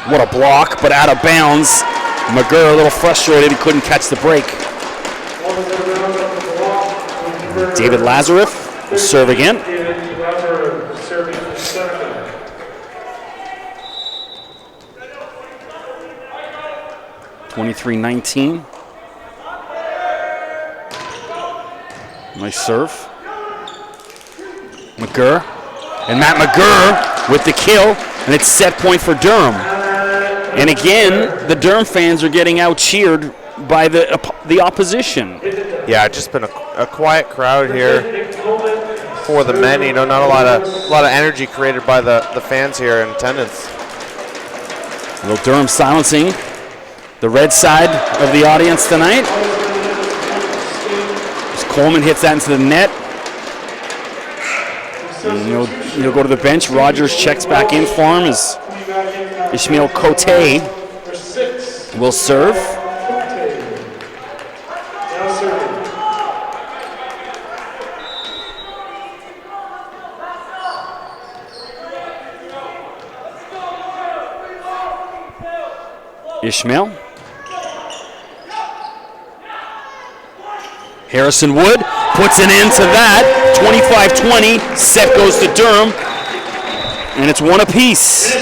What a block, but out of bounds. McGurr a little frustrated, he couldn't catch the break. David Lazarus will serve again. 23-19. Nice serve. McGurr. And Matt McGurr with the kill, and it's set point for Durham. And again, the Durham fans are getting out-cheered by the opposition. Yeah, just been a quiet crowd here for the men. You know, not a lot of energy created by the fans here in attendance. A little Durham silencing the red side of the audience tonight. As Coleman hits that into the net. And you'll go to the bench. Rogers checks back in for him as Ishmael Cote will serve. Ishmael. Harrison Wood puts an end to that. 25-20. Set goes to Durham. And it's one apiece.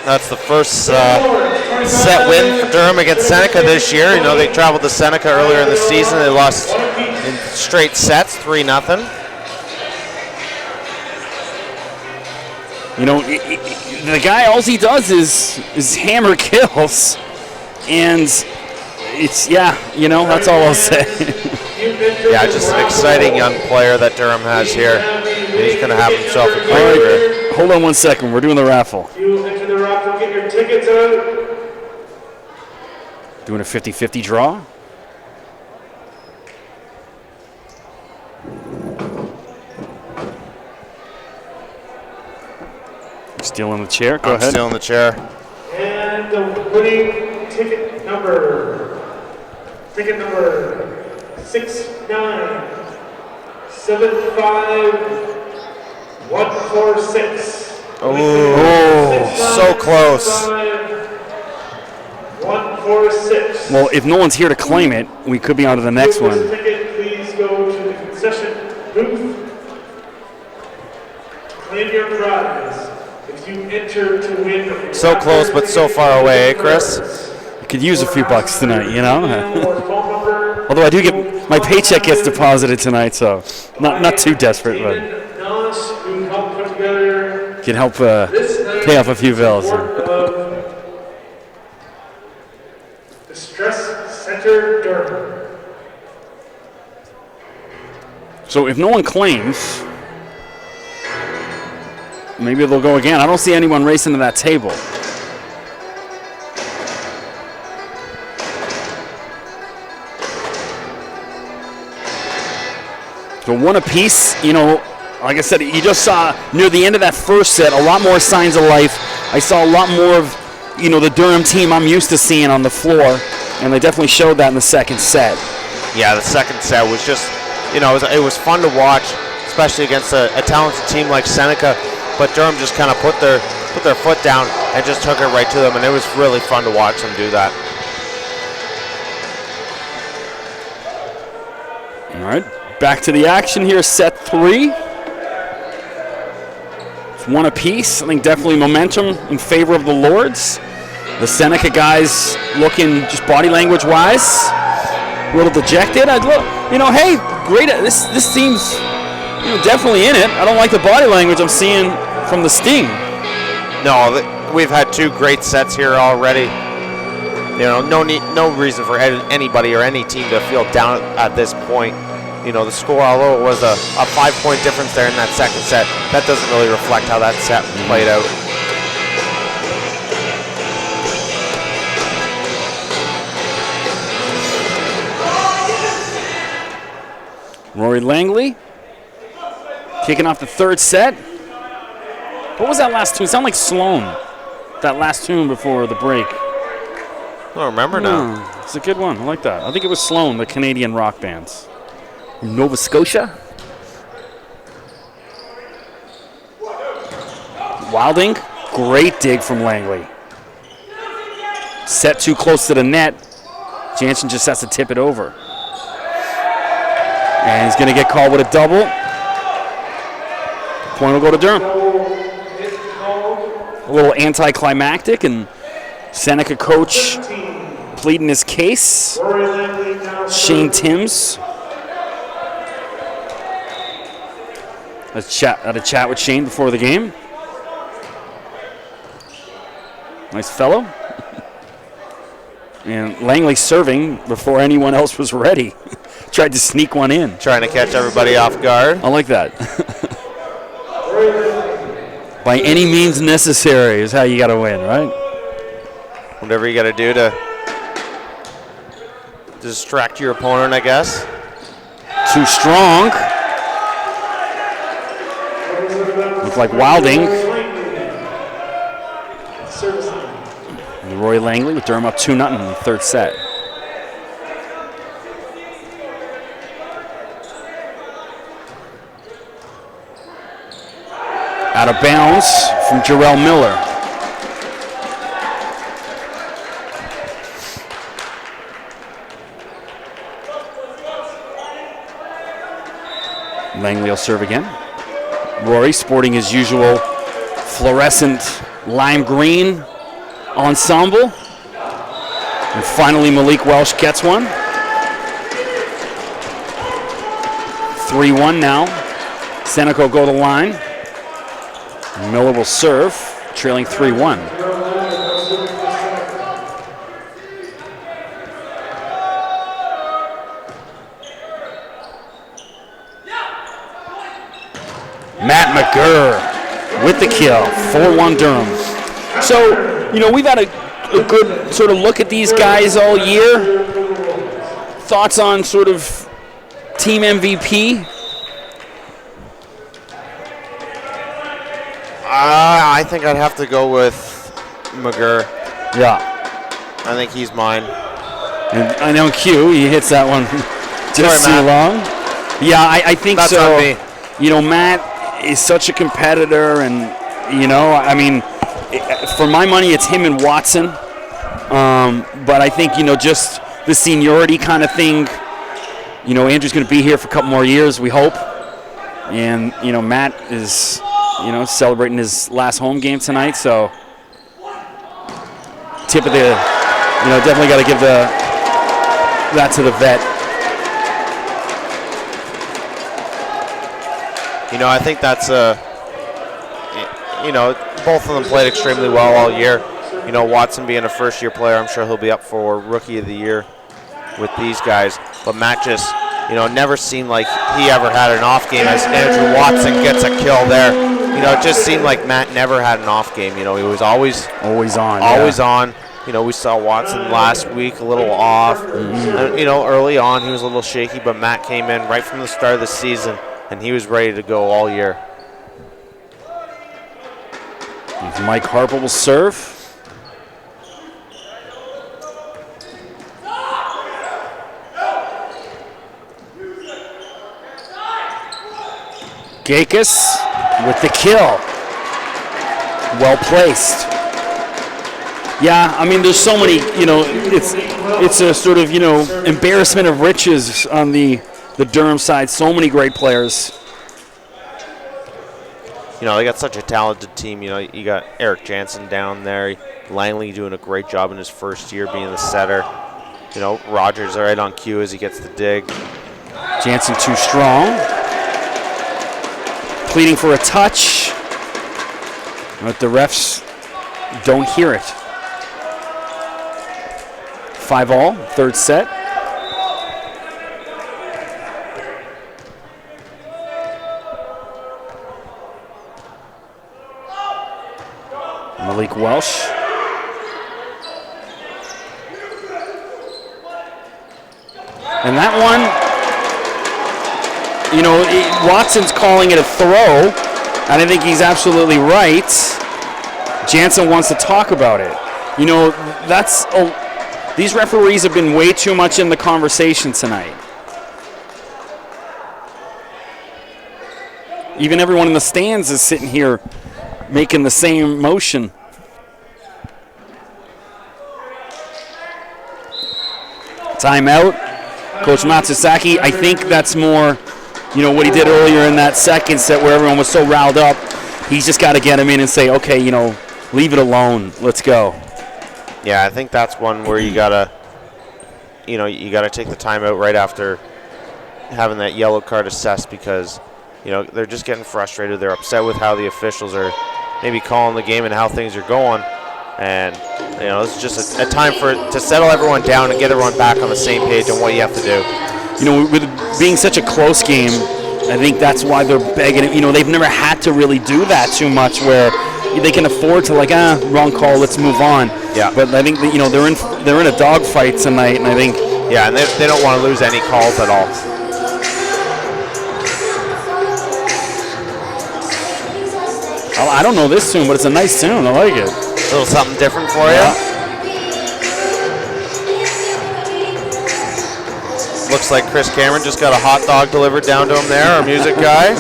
That's the first set win for Durham against Seneca this year. You know, they traveled to Seneca earlier in the season. They lost in straight sets, 3-0. You know, the guy, all he does is hammer kills. And it's, yeah, you know, that's all I'll say. Yeah, just an exciting young player that Durham has here. He's going to have himself a great career. Hold on 1 second. We're doing the raffle. You enter the raffle, get your tickets out. Doing a 50-50 draw. Still in the chair. Go ahead. Still in the chair. And the winning ticket number 6975146. Oh, so close. 146. Well, if no one's here to claim it, we could be on to the next one. Ticket, please go to the concession booth. Claim your prize. If you enter to win. So close, but so far away, Chris? You could use a few bucks tonight, you know? Although I do get, my paycheck gets deposited tonight, so not too desperate, but can help pay off a few bills. The Stress Center Durham. So if no one claims, maybe they'll go again. I don't see anyone racing to that table. So one apiece, you know, like I said, you just saw near the end of that first set a lot more signs of life. I saw a lot more of, you know, the Durham team I'm used to seeing on the floor, and they definitely showed that in the second set. Yeah, the second set was just, you know, it was fun to watch, especially against a talented team like Seneca. But Durham just kind of put their foot down and just took it right to them, and it was really fun to watch them do that. All right, back to the action here, set 3. It's one apiece. I think definitely momentum in favor of the Lords. The Seneca guys looking just body language-wise a little dejected. You know, hey, great. This team's, you know, definitely in it. I don't like the body language I'm seeing from the Sting. No, we've had 2 great sets here already. You know, no reason for anybody or any team to feel down at this point. You know, the score, although it was a 5-point difference there in that second set, that doesn't really reflect how that set played out. Rory Langley kicking off the third set. What was that last tune? It sounded like Sloan, that last tune before the break. I don't remember now. It's a good one. I like that. I think it was Sloan, the Canadian rock bands. From Nova Scotia. Wilding, great dig from Langley. Set too close to the net. Jansen just has to tip it over. And he's going to get called with a double. Point will go to Durham. A little anticlimactic, and Seneca coach pleading his case. Shane Timms. Had a chat with Shane before the game. Nice fellow. And Langley serving before anyone else was ready. Tried to sneak one in. Trying to catch everybody off guard. I like that. By any means necessary is how you got to win, right? Whatever you got to do to distract your opponent, I guess. Too strong. Looks like Wilding. And Roy Langley with Durham up 2-0 in the third set. Out of bounds from Jarrell Miller. Langley will serve again. Rory sporting his usual fluorescent lime green ensemble. And finally Malik Welsh gets one. 3-1 now. Seneca will go to the line. Miller will serve, trailing 3-1. Matt McGurr with the kill, 4-1 Durham. So, we've had a good sort of look at these guys all year. Thoughts on sort of team MVP? I think I'd have to go with McGurr. Yeah. I think he's mine. And I know Q, he hits that one just too long. Yeah, I think that's so. On me. Matt is such a competitor, and for my money, it's him and Watson. But I think just the seniority kind of thing. Andrew's going to be here for a couple more years, we hope. And Matt is celebrating his last home game tonight, so tip of the definitely got to give that to the vet. I think that's both of them played extremely well all year. Watson being a first-year player, I'm sure he'll be up for Rookie of the Year with these guys. But Matt just, never seemed like he ever had an off game as Andrew Watson gets a kill there. It just seemed like Matt never had an off game. He was always on. Always on. We saw Watson last week a little off. Mm-hmm. And, early on he was a little shaky, but Matt came in right from the start of the season, and he was ready to go all year. Mike Harper will serve. Gakis with the kill. Well placed. Yeah, there's so many, it's a sort of, embarrassment of riches on the Durham side. So many great players. They got such a talented team. You got Eric Jansen down there. Langley doing a great job in his first year being the setter. Rogers right on cue as he gets the dig. Jansen too strong. Pleading for a touch. But the refs don't hear it. 5-all, third set. Malik Welsh. And that one, Watson's calling it a throw, and I think he's absolutely right. Jansen wants to talk about it. These referees have been way too much in the conversation tonight. Even everyone in the stands is sitting here making the same motion. Timeout. Coach Matsusaki, I think that's more, what he did earlier in that second set where everyone was so riled up. He's just got to get him in and say, okay, leave it alone. Let's go. Yeah, I think that's one where you gotta take the timeout right after having that yellow card assessed because, they're just getting frustrated. They're upset with how the officials are maybe calling the game and how things are going. And, it's just a time to settle everyone down and get everyone back on the same page on what you have to do. With being such a close game, I think that's why they're begging it. They've never had to really do that too much where they can afford to wrong call, let's move on. Yeah. But I think that, they're in a dogfight tonight, and I think and they don't want to lose any calls at all. I don't know this tune, but it's a nice tune. I like it. A little something different for you. Looks like Chris Cameron just got a hot dog delivered down to him there, our music guy.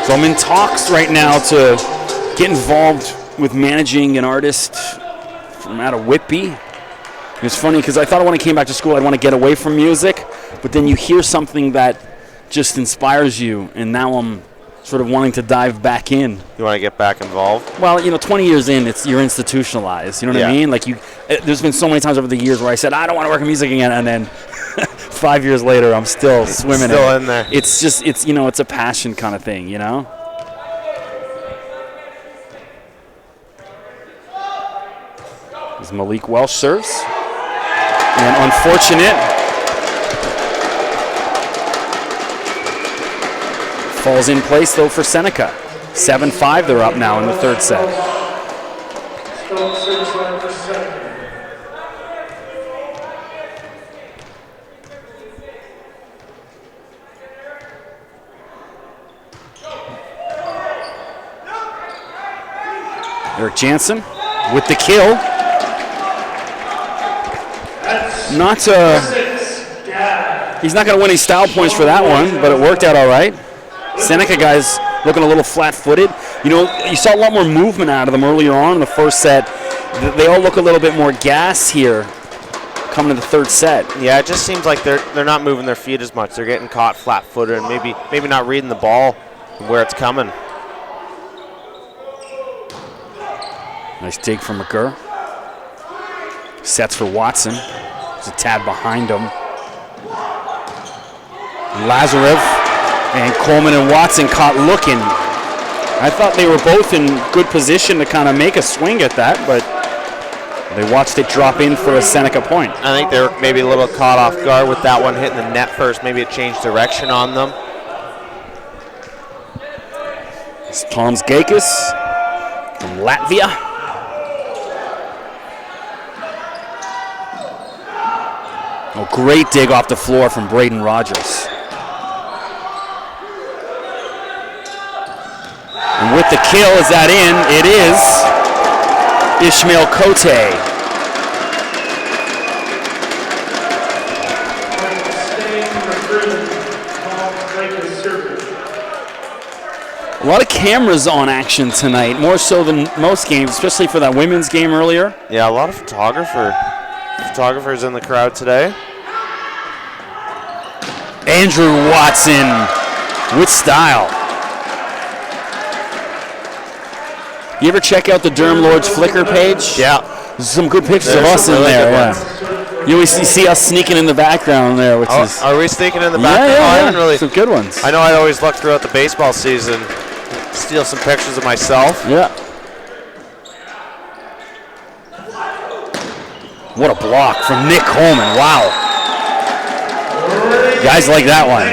So I'm in talks right now to get involved with managing an artist from out of Whitby. It was funny because I thought when I came back to school I'd want to get away from music, but then you hear something that just inspires you, and now I'm sort of wanting to dive back in. You want to get back involved? Well, 20 years in, you're institutionalized. You know what I mean? Like there's been so many times over the years where I said I don't want to work in music again, and then 5 years later I'm still swimming. Still in there. It's just it's a passion kind of thing, As Malik Welsh serves, and unfortunate. Falls in place, though, for Seneca. 7-5, they're up now in the third set. Eric Jansen with the kill. He's not going to win any style points for that one, but it worked out all right. Seneca guys looking a little flat-footed. You saw a lot more movement out of them earlier on in the first set. They all look a little bit more gas here coming to the third set. Yeah, it just seems like they're not moving their feet as much. They're getting caught flat-footed and maybe not reading the ball and where it's coming. Nice dig from McGurr. Sets for Watson. There's a tad behind him. Lazarev. And Coleman and Watson caught looking. I thought they were both in good position to kind of make a swing at that, but they watched it drop in for a Seneca point. I think they were maybe a little caught off guard with that one hitting the net first. Maybe it changed direction on them. It's Toms Gakis from Latvia. Oh, great dig off the floor from Braden Rogers. And with the kill, is that in? It is. Ishmael Cote. A lot of cameras on action tonight, more so than most games, especially for that women's game earlier. Yeah, a lot of photographers in the crowd today. Andrew Watson with style. You ever check out the Durham Lords Flickr page? Yeah. There's some good pictures of us in there. Yeah. You always see us sneaking in the background there, which is... Are we sneaking in the background? Yeah, I haven't really... Some good ones. I know I always look throughout the baseball season, steal some pictures of myself. Yeah. What a block from Nick Coleman. Wow. Guys like that one.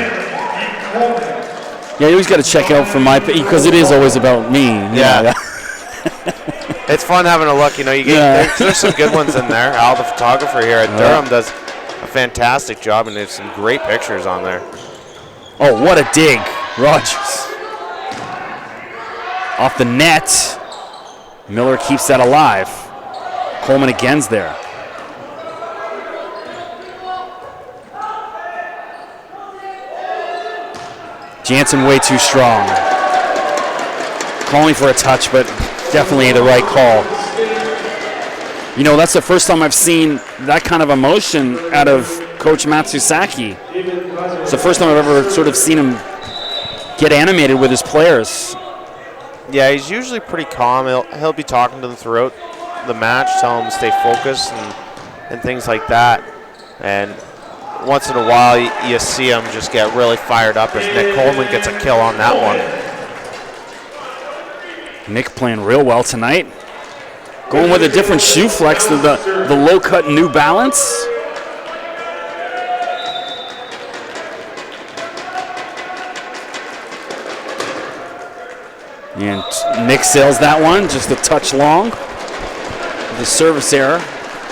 Yeah, you always got to check out for my... Because it is always about me. Yeah. It's fun having a look. You get there's some good ones in there. Al, the photographer here at Durham, does a fantastic job, and there's some great pictures on there. Oh, what a dig. Rogers. Off the net. Miller keeps that alive. Coleman again's there. Jansen way too strong. Calling for a touch, but definitely the right call. That's the first time I've seen that kind of emotion out of Coach Matsusaki. It's the first time I've ever sort of seen him get animated with his players. Yeah, he's usually pretty calm. He'll be talking to them throughout the match, telling them to stay focused and things like that. And once in a while, you see him just get really fired up as Nick Coleman gets a kill on that one. Nick playing real well tonight. Going with a different shoe flex than the low-cut New Balance. And Nick sails that one, just a touch long. The service error.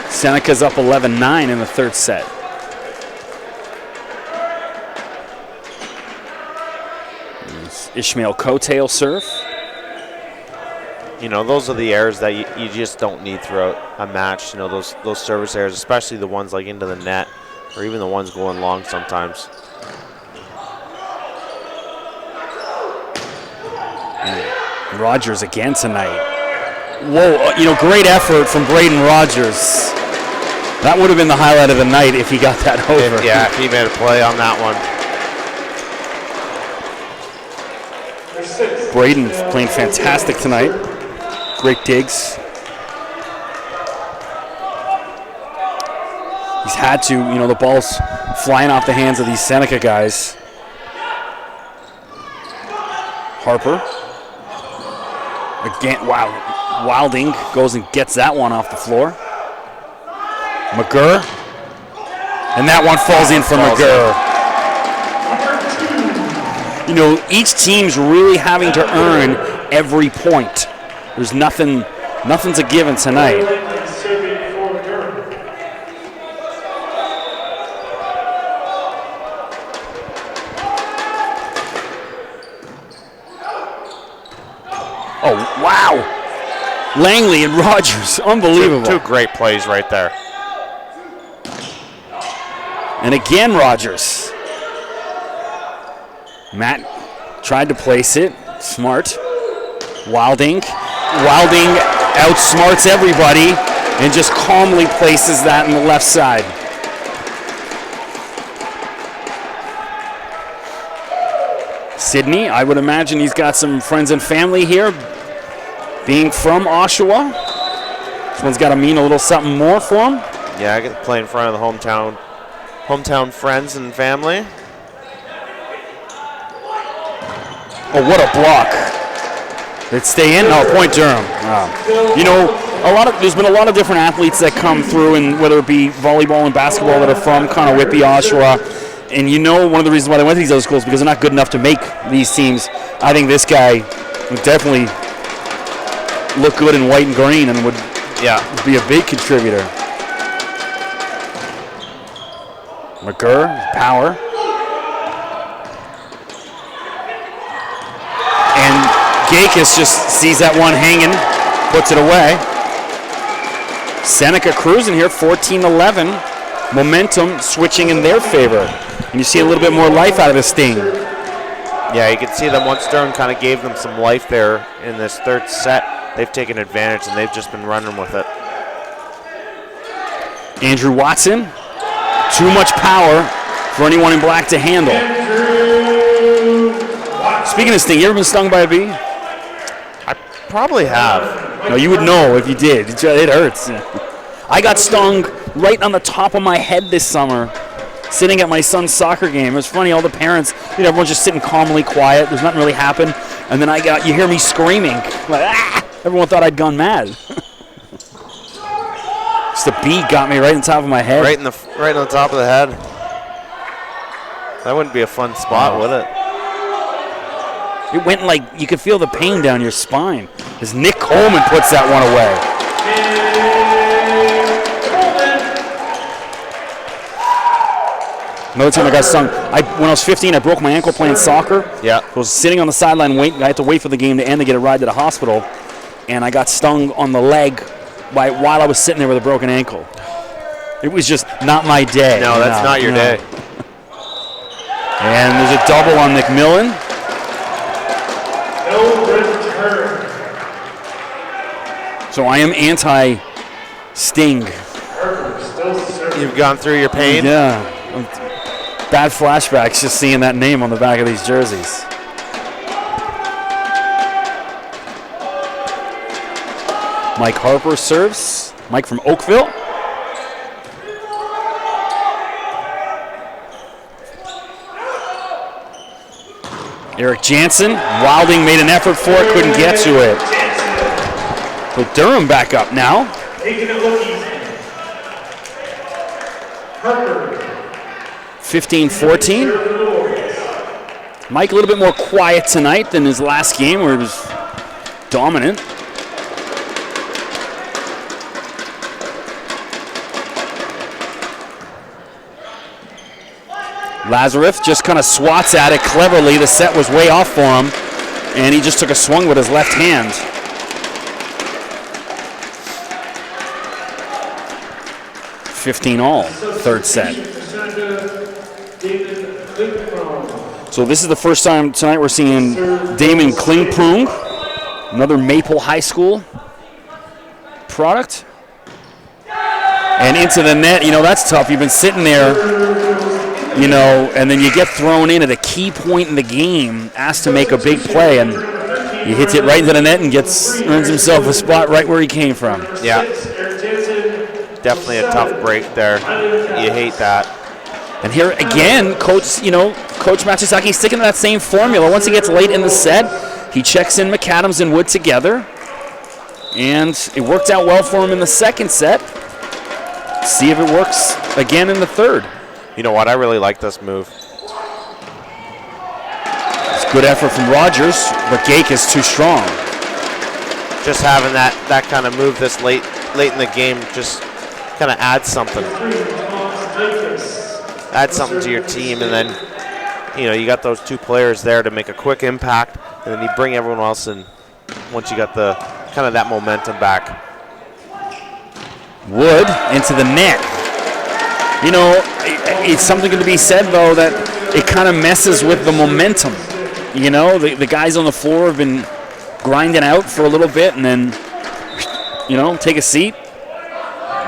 Seneca's up 11-9 in the third set. Ishmael Cote will serve. Those are the errors that you just don't need throughout a match. Those service errors, especially the ones like into the net, or even the ones going long sometimes. Rogers again tonight. Whoa, great effort from Braden Rogers. That would have been the highlight of the night if he got that over. Yeah, if he made a play on that one. Braden playing fantastic tonight. Great digs. He's had to, the ball's flying off the hands of these Seneca guys. Harper. Again, wow. Wilding goes and gets that one off the floor. McGurr. And that one falls in for McGurr. Each team's really having to earn every point. There's nothing's a given tonight. Oh, wow. Langley and Rogers, unbelievable. Two great plays right there. And again, Rogers. Matt tried to place it. Smart. Wilding outsmarts everybody and just calmly places that in the left side. Sydney, I would imagine he's got some friends and family here. Being from Oshawa, this one's got to mean a little something more for him. Yeah, I get to play in front of the hometown friends and family. Oh, what a block. Did it stay in? No, point Durham. Wow. There's been a lot of different athletes that come through, and whether it be volleyball and basketball that are from kind of Whitby, Oshawa. And one of the reasons why they went to these other schools because they're not good enough to make these teams. I think this guy would definitely look good in white and green and would be a big contributor. McGurr, power. And Gakis just sees that one hanging, puts it away. Seneca cruising here, 14-11. Momentum switching in their favor. And you see a little bit more life out of this Sting. Yeah, you can see them once Durham kind of gave them some life there in this third set. They've taken advantage, and they've just been running with it. Andrew Watson, too much power for anyone in black to handle. Speaking of sting, you ever been stung by a bee? I probably have. No, you would know if you did. It hurts. I got stung right on the top of my head this summer, sitting at my son's soccer game. It was funny, all the parents, everyone's just sitting calmly quiet. There's nothing really happened. And then you hear me screaming, like, ah! Everyone thought I'd gone mad. Just a bee got me right on top of my head. Right on the top of the head. That wouldn't be a fun spot, would it? It went like you could feel the pain down your spine. As Nick Coleman puts that one away. Another time I got stung. When I was 15, I broke my ankle playing soccer. Yeah. I was sitting on the sideline waiting. I had to wait for the game to end to get a ride to the hospital. And I got stung on the leg while I was sitting there with a broken ankle. It was just not my day. No, that's not your day. And there's a double on McMillan. No return. So I am anti-sting. You've gone through your pain? Yeah. Bad flashbacks just seeing that name on the back of these jerseys. Mike Harper serves. Mike from Oakville. Eric Jansen. Wilding made an effort for it, couldn't get to it. But Durham back up now. Taking it look easy. Harper. 15-14. Mike a little bit more quiet tonight than his last game where he was dominant. Lazarev just kind of swats at it cleverly. The set was way off for him, and he just took a swing with his left hand. $15-all, third set. So this is the first time tonight we're seeing Damon Klingprung, another Maple High School product. And into the net, that's tough. You've been sitting there, and then you get thrown in at a key point in the game, asked to make a big play, and he hits it right into the net and earns himself a spot right where he came from. Yeah. Definitely a tough break there. You hate that. And here again, Coach Matsuzaki sticking to that same formula. Once he gets late in the set, he checks in McAdams and Wood together. And it worked out well for him in the second set. See if it works again in the third. You know what? I really like this move. It's good effort from Rogers, but Gake is too strong. Just having that kind of move this late in the game just kind of adds something. Add something to your team, and then you got those two players there to make a quick impact, and then you bring everyone else in once you got the kind of that momentum back. Wood into the net. It's something to be said though that it kind of messes with the momentum. The guys on the floor have been grinding out for a little bit, and then take a seat.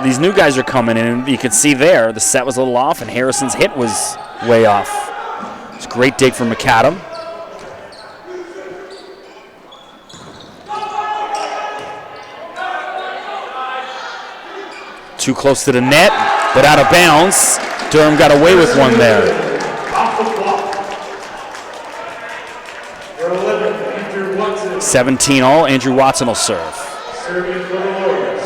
These new guys are coming in, and you can see there the set was a little off, and Harrison's hit was way off. It's a great dig from McAdam. Too close to the net, but out of bounds. Durham got away with one there. 17 all. Andrew Watson will serve. Serving for the Lords.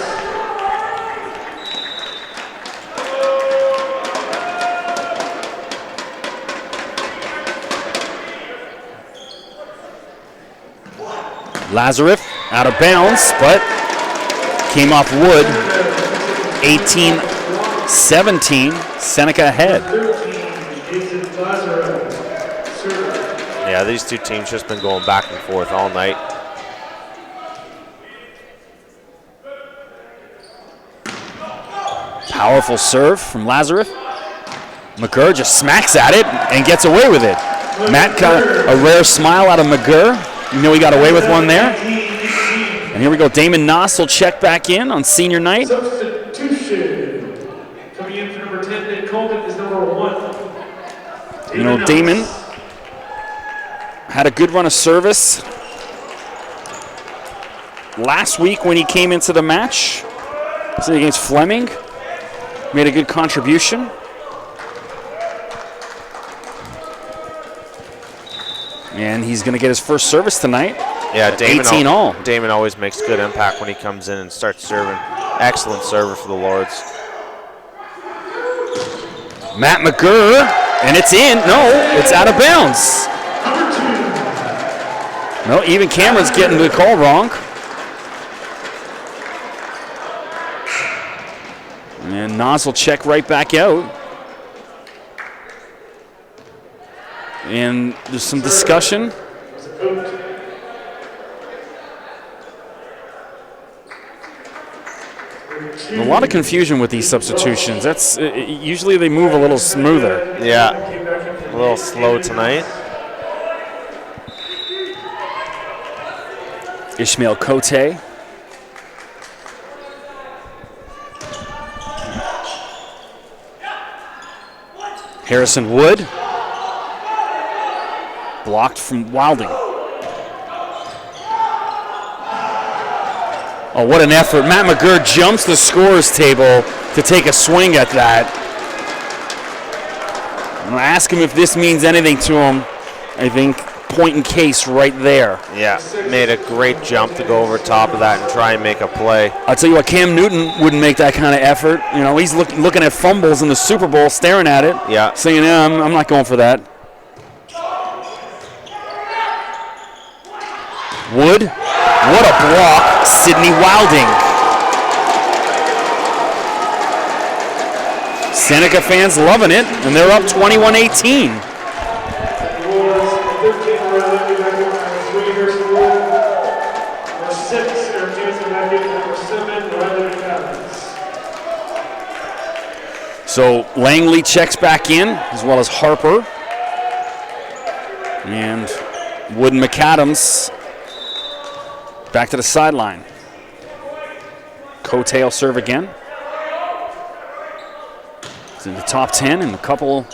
Lazarus out of bounds, but came off Wood. 18-17, Seneca ahead. Yeah, these two teams just been going back and forth all night. Powerful serve from Lazarus. McGurr just smacks at it and gets away with it. Matt got a rare smile out of McGurr. He got away with one there. And here we go. Damon Noss will check back in on senior night. Substitution. Coming in for number 10, Nick Coleman is number 1. Damon had a good run of service last week when he came into the match. Against Fleming. Made a good contribution. And he's going to get his first service tonight. Yeah, Damon 18 all. Damon always makes good impact when he comes in and starts serving. Excellent server for the Lords. Matt McGurr, and it's in. No, it's out of bounds. No, even Cameron's getting the call wrong. And Nas will check right back out. And there's some discussion. A lot of confusion with these substitutions. That's usually they move a little smoother. Yeah, a little slow tonight. Ishmael Cote. Harrison Wood. Blocked from Wilding. Oh, what an effort. Matt McGurr jumps the scorer's table to take a swing at that. I'm going to ask him if this means anything to him. I think point in case right there. Yeah, made a great jump to go over top of that and try and make a play. I'll tell you what, Cam Newton wouldn't make that kind of effort. He's looking at fumbles in the Super Bowl, staring at it, yeah, saying, I'm not going for that. Wood, what a block, Sidney Wilding. Seneca fans loving it, and they're up 21-18. So Langley checks back in, as well as Harper. And Wood and McAdams back to the sideline. Cote will serve again. He's in the top 10 in a couple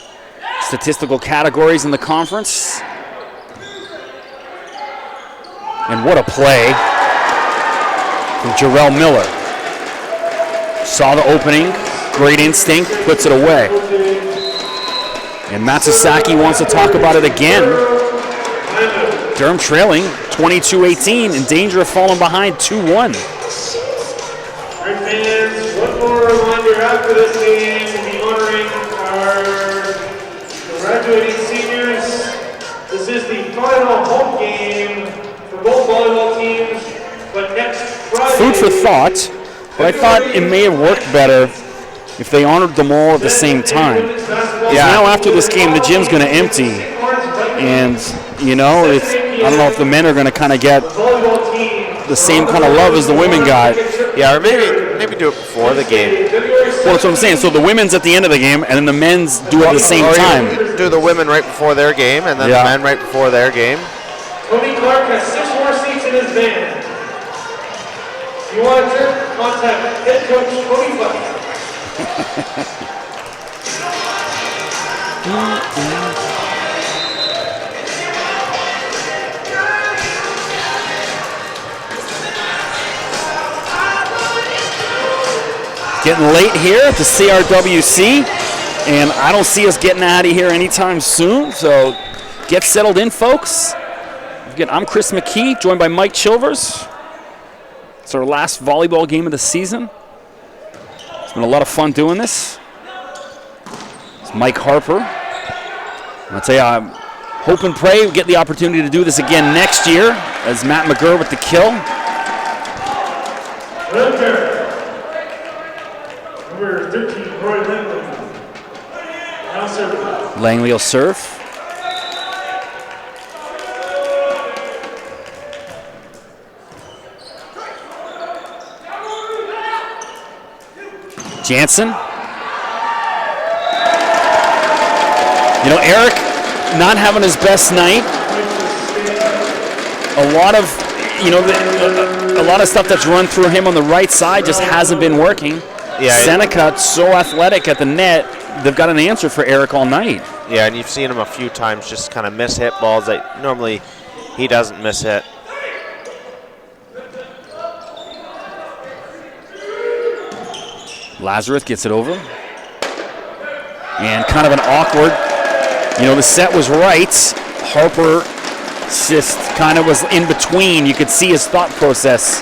statistical categories in the conference. And what a play from Jarrell Miller. Saw the opening, great instinct, puts it away. And Matsusaki wants to talk about it again. Durham trailing 22-18, in danger of falling behind 2-1. All right, fans, one more reminder after this game, we'll be honoring our graduating seniors. This is the final home game for both volleyball teams, but next Friday... Food for thought, but I thought it may have worked better if they honored them all at the same time. Yeah. Now after this game, the gym's going to empty, and you know, I don't know if the men are going to kind of get the same kind of love as the women got. Yeah, or maybe do it before the game. Well, that's what I'm saying. So the women's at the end of the game, and then the men's do it at the same time. Do the women right before their game, and then the men right before their game. Tony Clark has 6 more seats in his van. If you want to contact head coach Tony Clark. Getting late here at the CRWC, and I don't see us getting out of here anytime soon, so get settled in, folks. Again, I'm Chris McKee, joined by Mike Chilvers. It's our last volleyball game of the season. It's been a lot of fun doing this. It's Mike Harper. I'll tell you, I hope and pray we get the opportunity to do this again next year, as Matt McGurr with the kill. Number 13, Roy Langley. Now serve. Langley will serve. Jansen. You know, Eric not having his best night. A lot of, you know, a lot of stuff that's run through him on the right side just hasn't been working. Yeah, Seneca, so athletic at the net, they've got an answer for Eric all night. Yeah, and you've seen him a few times just kind of miss hit balls that normally he doesn't miss hit. Lazarus gets it over. And kind of an awkward, you know, the set was right. Harper just kind of was in between. You could see his thought process.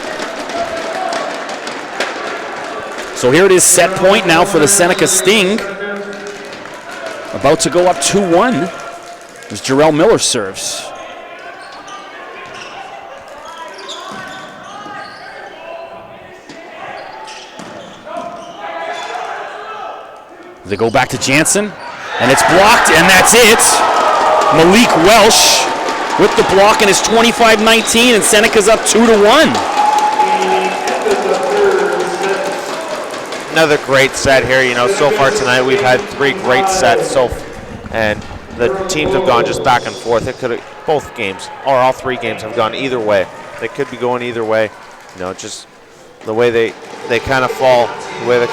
So here it is, set point now for the Seneca Sting. About to go up 2-1 as Jarrell Miller serves. They go back to Jansen, and it's blocked, and that's it. Malik Welsh with the block, and it's 25-19, and Seneca's up 2-1. Another great set here. You know, so far tonight we've had 3 great sets, and the teams have gone just back and forth. It could have, both games, or all 3 games have gone either way. They could be going either way. You know, just the way they kind of fall, the way the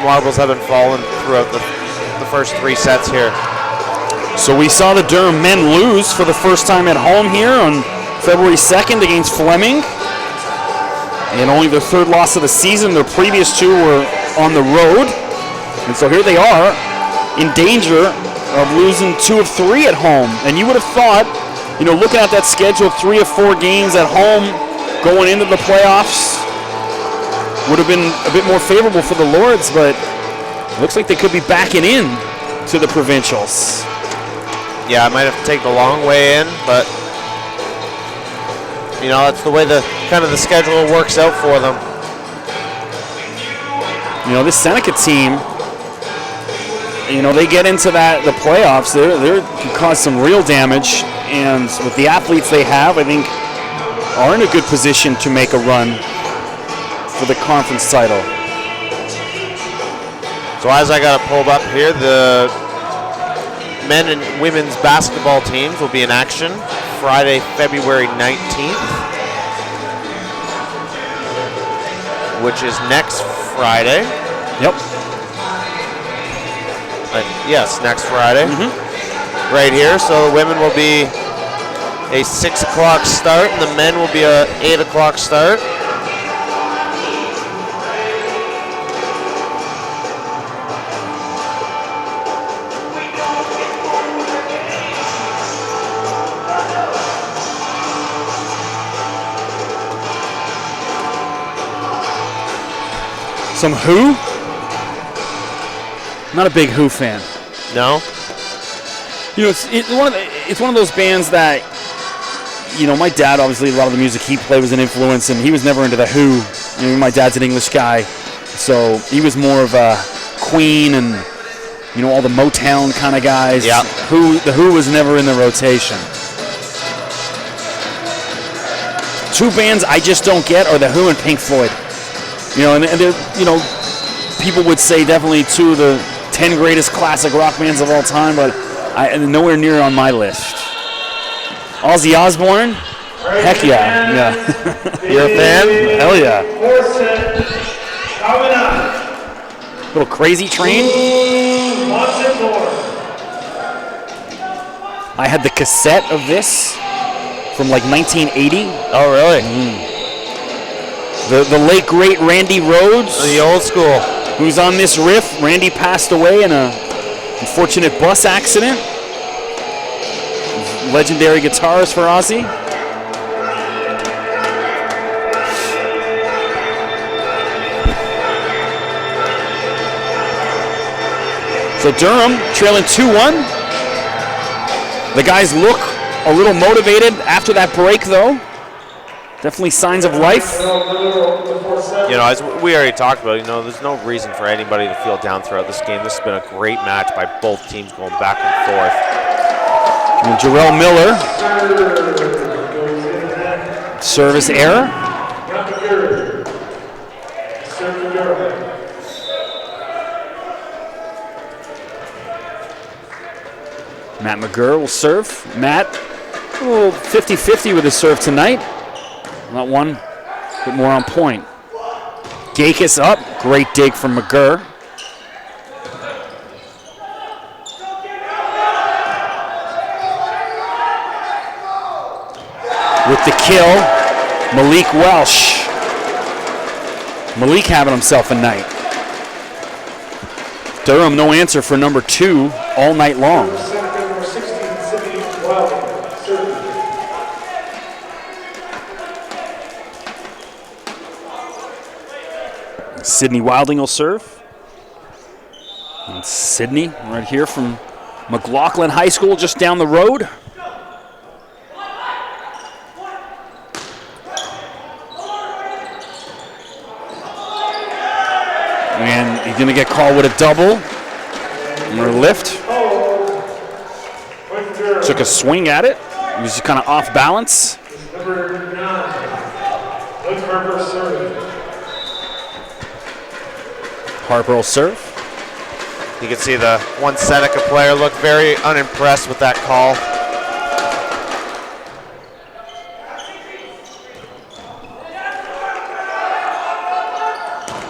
marbles have been falling throughout the first 3 sets here. So we saw the Durham men lose for the first time at home here on February 2nd against Fleming. And only their 3rd loss of the season. Their previous 2 were on the road. And so here they are in danger of losing 2 of 3 at home. And you would have thought, you know, looking at that schedule, 3 of 4 games at home going into the playoffs would have been a bit more favorable for the Lords, but it looks like they could be backing in to the provincials. Yeah, I might have to take the long way in, but you know, that's the way the schedule works out for them. You know, this Seneca team, you know, they get into the playoffs, they can cause some real damage, and with the athletes they have, I think are in a good position to make a run for the conference title. So as I got it pulled up here, the men and women's basketball teams will be in action Friday, February 19th. which is next Friday. Yep. Yes, next Friday. Right here. So the women will be a 6 o'clock start, and the men will be a 8 o'clock start. Some Who? Not a big Who fan. No? You know, it's one of those bands that, you know, my dad, obviously, a lot of the music he played was an influence, and he was never into the Who. You know, my dad's an English guy, so he was more of a Queen and, you know, all the Motown kind of guys. Yeah. The Who was never in the rotation. Two bands I just don't get are the Who and Pink Floyd. You know, and they're, you know, people would say definitely two of the 10 greatest classic rock bands of all time, but nowhere near on my list. Ozzy Osbourne? Heck yeah. You're a fan? Hell yeah. Little Crazy Train. I had the cassette of this from like 1980. Oh, really? The late, great Randy Rhoads. The old school. Who's on this riff. Randy passed away in a unfortunate bus accident. Legendary guitarist for Ozzy. So Durham trailing 2-1. The guys look a little motivated after that break, though. Definitely signs of life. You know, as we already talked about, you know, there's no reason for anybody to feel down throughout this game. This has been a great match by both teams going back and forth. And Jarrell Miller. Service error. Matt McGurr will serve. Matt, a little 50-50 with his serve tonight. Not one, but more on point. Gakis up. Great dig from McGurr. With the kill, Malik Welsh. Malik having himself a night. Durham, no answer for number 2 all night long. Sydney Wilding will serve. And Sydney, right here from McLaughlin High School, just down the road. And he's going to get called with a double. Or a lift. Took a swing at it. He was just kind of off balance. Harper will serve. You can see the one Seneca player look very unimpressed with that call.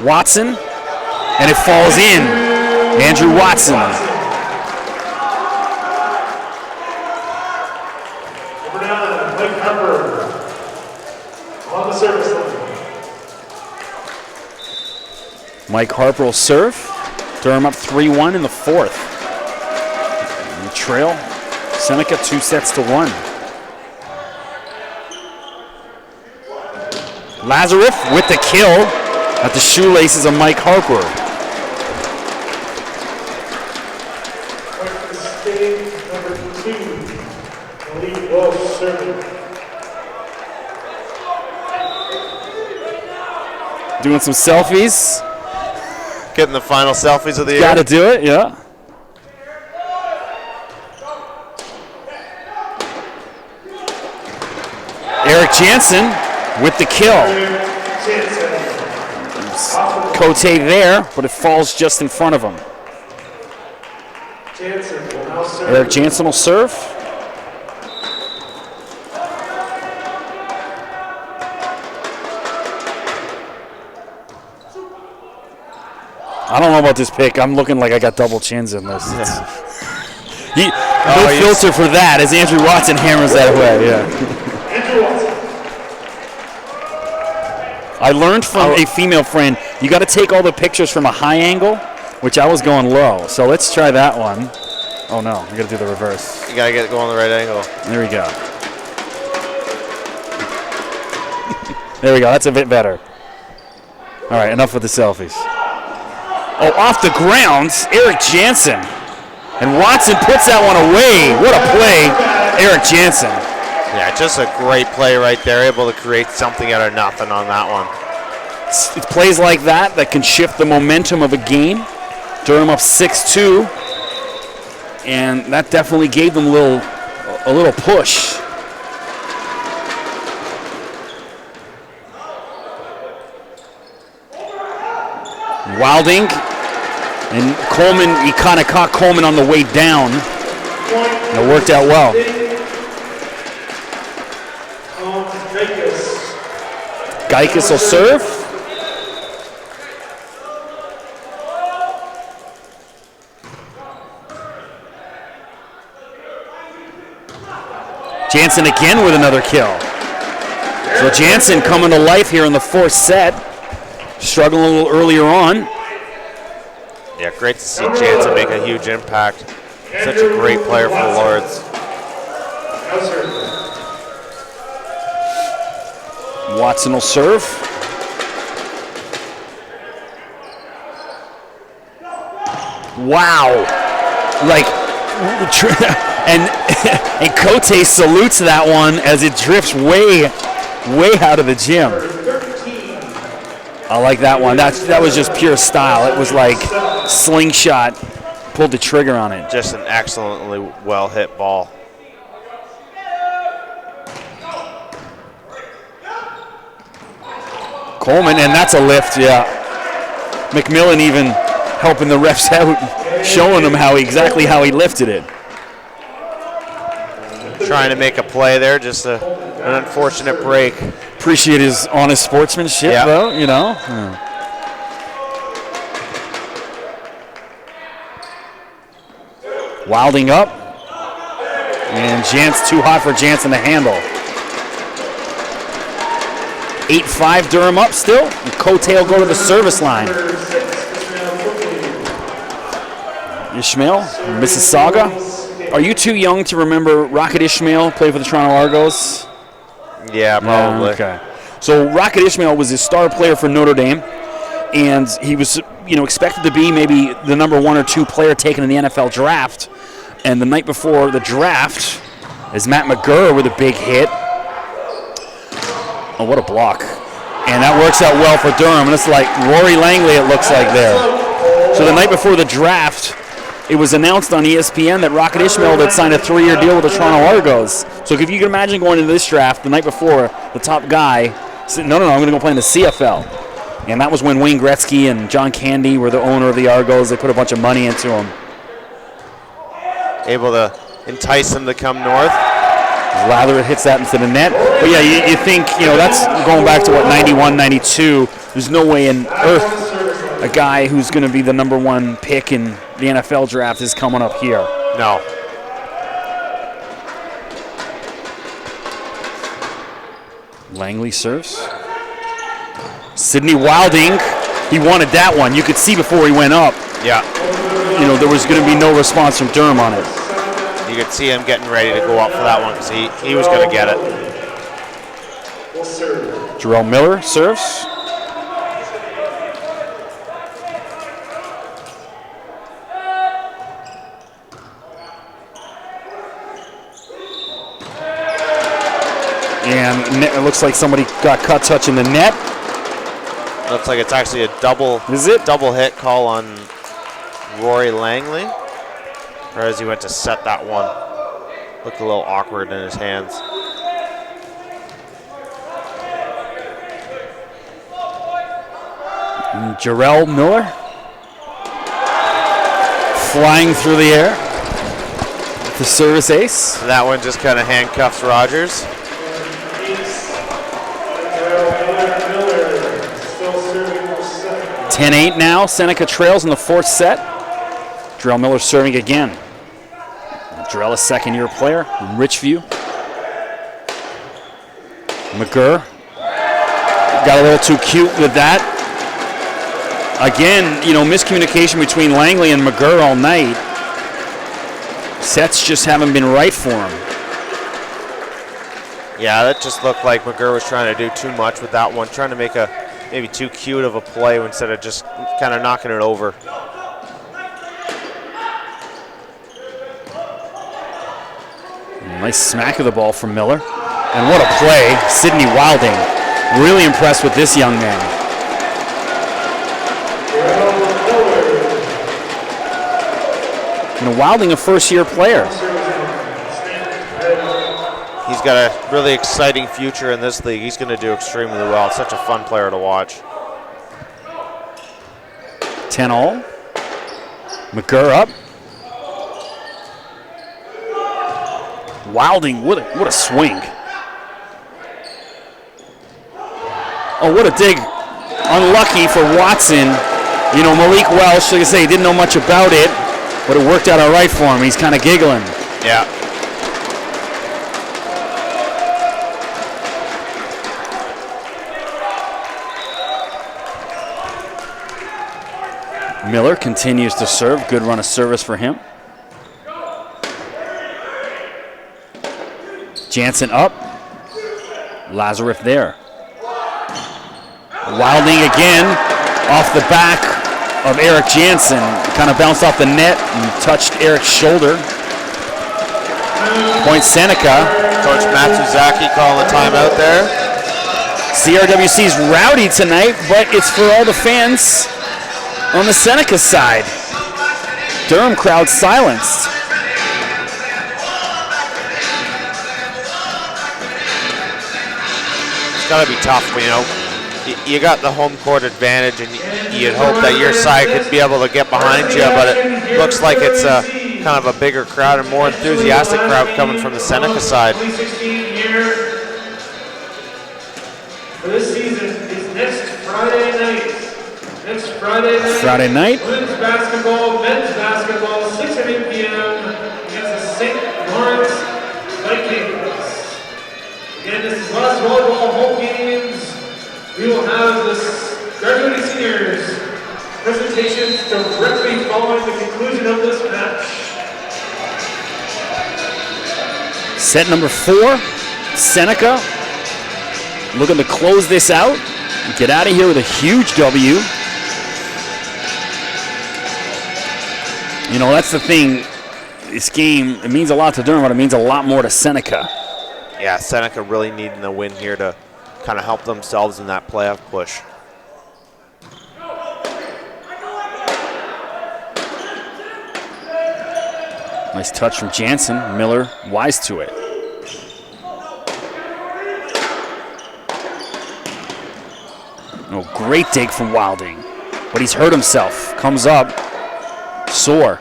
Watson, and it falls in. Andrew Watson. Number 9, Mike Harper on the service line. Mike Harper will serve. Durham up 3-1 in the 4th. And the trail, Seneca 2-1. Lazarus with the kill at the shoelaces of Mike Harper. Number 2, Malik Welsh serving. Doing some selfies. Getting the final selfies of the year. Got to do it, yeah. Eric Jansen with the kill. Cote there, but it falls just in front of him. Eric Jansen will serve. I don't know about this pick. I'm looking like I got double chins in this. No filter for that as Andrew Watson hammers that away. Yeah. Andrew Watson. I learned from a female friend, you got to take all the pictures from a high angle, which I was going low. So let's try that one. Oh no, you got to do the reverse. You got to get it going the right angle. There we go. There we go. That's a bit better. All right, enough with the selfies. Oh, off the ground, Eric Jansen. And Watson puts that one away. What a play, Eric Jansen. Yeah, just a great play right there. Able to create something out of nothing on that one. It's plays like that that can shift the momentum of a game. Durham up 6-2. And that definitely gave them a little push. Wilding and Coleman, he kind of caught Coleman on the way down. And it worked out well. Geikus will serve. Jansen again with another kill. So Jansen coming to life here in the fourth set. Struggling a little earlier on. Yeah, great to see Jansen make a huge impact. Such a great player for the Lords. Watson will serve. Wow. Like, and Cote salutes that one as it drifts way out of the gym. I like that one. That was just pure style. It was like slingshot, pulled the trigger on it. Just an excellently well hit ball. Coleman, and that's a lift, yeah. McMillan even helping the refs out, showing them exactly how he lifted it. Trying to make a play there, just an unfortunate break. Appreciate his honest sportsmanship, though, you know. Wilding up. And too hot for Jansen to handle. 8-5 Durham up still. And Cote will go to the service line. Ishmael, Mississauga. Are you too young to remember Rocket Ishmael play for the Toronto Argos? Yeah, probably. Okay. So Rocket Ishmael was his star player for Notre Dame, and he was, expected to be maybe the number 1 or 2 player taken in the NFL draft. And the night before the draft, is Matt McGurr with a big hit. Oh, what a block! And that works out well for Durham. And it's like Rory Langley, it looks like there. So the night before the draft, it was announced on ESPN that Rocket Ishmael had signed a 3-year deal with the Toronto Argos. So if you can imagine going into this draft the night before, the top guy said, no, I'm going to go play in the CFL. And that was when Wayne Gretzky and John Candy were the owner of the Argos. They put a bunch of money into him. Able to entice him to come north. Lather hits that into the net. But yeah, you think, that's going back to 91, 92. There's no way in earth a guy who's going to be the number 1 pick in the NFL draft is coming up here. No. Langley serves. Sidney Wilding, he wanted that one. You could see before he went up. Yeah. There was going to be no response from Durham on it. You could see him getting ready to go up for that one because he was going to get it. Jarrell Miller serves. And it looks like somebody got cut touching the net. Looks like it's actually a double. Is it? Double hit call on Rory Langley. Or as he went to set that one. Looked a little awkward in his hands. And Jarrell Miller flying through the air. The service ace. That one just kind of handcuffs Rogers. 10-8 now. Seneca trails in the fourth set. Jarrell Miller serving again. Jarrell, a second-year player from Richview. McGurr got a little too cute with that. Again, miscommunication between Langley and McGurr all night. Sets just haven't been right for him. Yeah, that just looked like McGurr was trying to do too much with that one, trying to make a maybe too cute of a play instead of just kind of knocking it over. Nice smack of the ball from Miller. And what a play. Sidney Wilding. Really impressed with this young man. Wilding, a first-year player. He's got a really exciting future in this league. He's going to do extremely well. It's such a fun player to watch. 10-all. McGurr up. Wilding, what a swing. Oh, what a dig. Unlucky for Watson. Malik Welsh, like I say, he didn't know much about it, but it worked out all right for him. He's kind of giggling. Yeah. Miller continues to serve. Good run of service for him. Jansen up. Lazarus there. Wilding again off the back of Eric Jansen. Kind of bounced off the net and touched Eric's shoulder. Point Seneca. Coach Matsuzaki calling the timeout there. CRWC's rowdy tonight, but it's for all the fans on the Seneca side. Durham crowd silenced. It's got to be tough, you got the home court advantage, and you'd hope that your side could be able to get behind you, but it looks like it's a kind of a bigger crowd and more enthusiastic crowd coming from the Seneca side. 2016 year for this season is next Friday night. Next Friday night. Women's basketball, men's basketball, 6 and 8 p.m. against the St. Lawrence Vikings. Again, this is last volleyball home games. We will have this graduating seniors presentations directly following the conclusion of this match. Set number 4, Seneca looking to close this out and get out of here with a huge W. That's the thing. This game, it means a lot to Durham, but it means a lot more to Seneca. Yeah, Seneca really needing the win here to kind of help themselves in that playoff push. Nice touch from Jansen. Miller wise to it. Oh, great dig from Wilding, but he's hurt himself. Comes up, sore.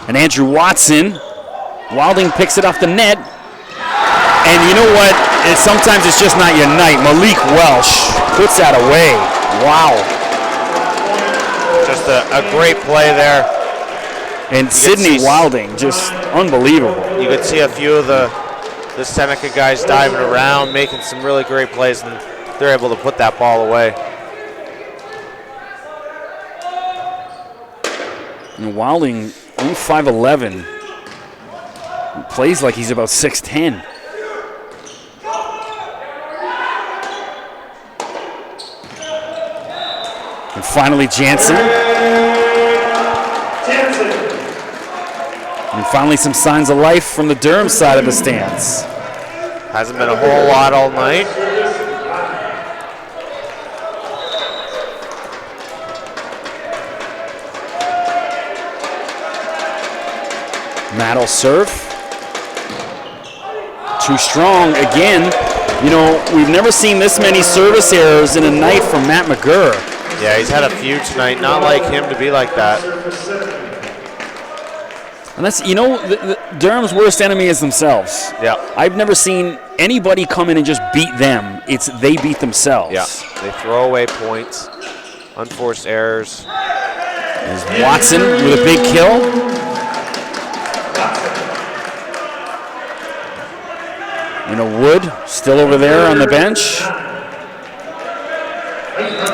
And Andrew Watson, Wilding picks it off the net. And you know what? Sometimes it's just not your night. Malik Welsh puts that away. Wow. Just a great play there. And Sidney Wilding, just unbelievable. You could see a few of the Seneca guys diving around, making some really great plays, and they're able to put that ball away. And Wilding, only 5'11", plays like he's about 6'10". And finally Jansen. And finally some signs of life from the Durham side of the stands. Hasn't been a whole lot all night. Matt'll serve. Too strong again. We've never seen this many service errors in a night from Matt McGurr. Yeah, he's had a few tonight. Not like him to be like that. And that's, Durham's worst enemy is themselves. Yeah. I've never seen anybody come in and just beat them. It's they beat themselves. Yeah, they throw away points. Unforced errors. There's Watson with a big kill. Wood still over there on the bench.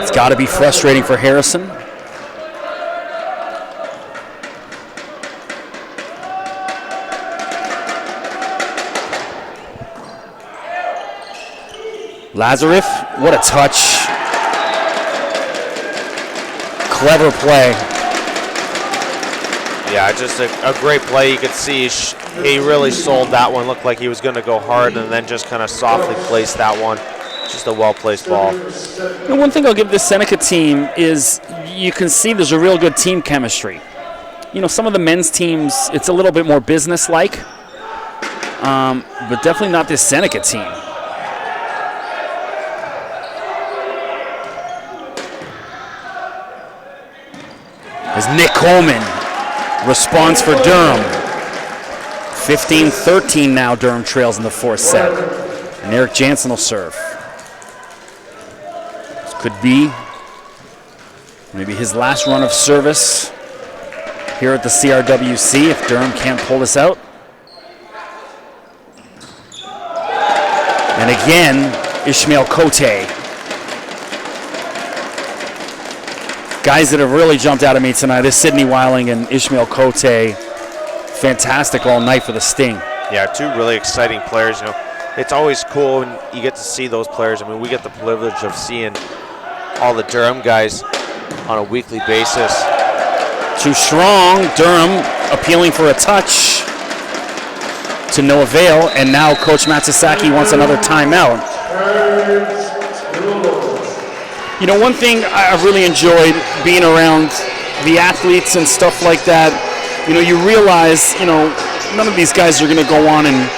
It's got to be frustrating for Harrison. Lazarev, what a touch. Clever play. Yeah, just a great play. You could see he really sold that one. Looked like he was going to go hard and then just kind of softly placed that one. Just a well-placed ball. One thing I'll give this Seneca team is you can see there's a real good team chemistry. Some of the men's teams, it's a little bit more business-like, but definitely not this Seneca team. As Nick Coleman responds for Durham. 15-13 now, Durham trails in the fourth set. And Eric Jansen will serve. This could be maybe his last run of service here at the CRWC if Durham can't pull this out. And again, Ishmael Cote. Guys that have really jumped out at me tonight is Sidney Weiling and Ishmael Cote. Fantastic all night for the Sting. Yeah, two really exciting players. It's always cool when you get to see those players. I mean, we get the privilege of seeing all the Durham guys on a weekly basis. Too strong. Durham appealing for a touch to no avail, and now Coach Matsasaki wants another timeout. One thing I've really enjoyed being around the athletes and stuff like that, you realize, none of these guys are going to go on and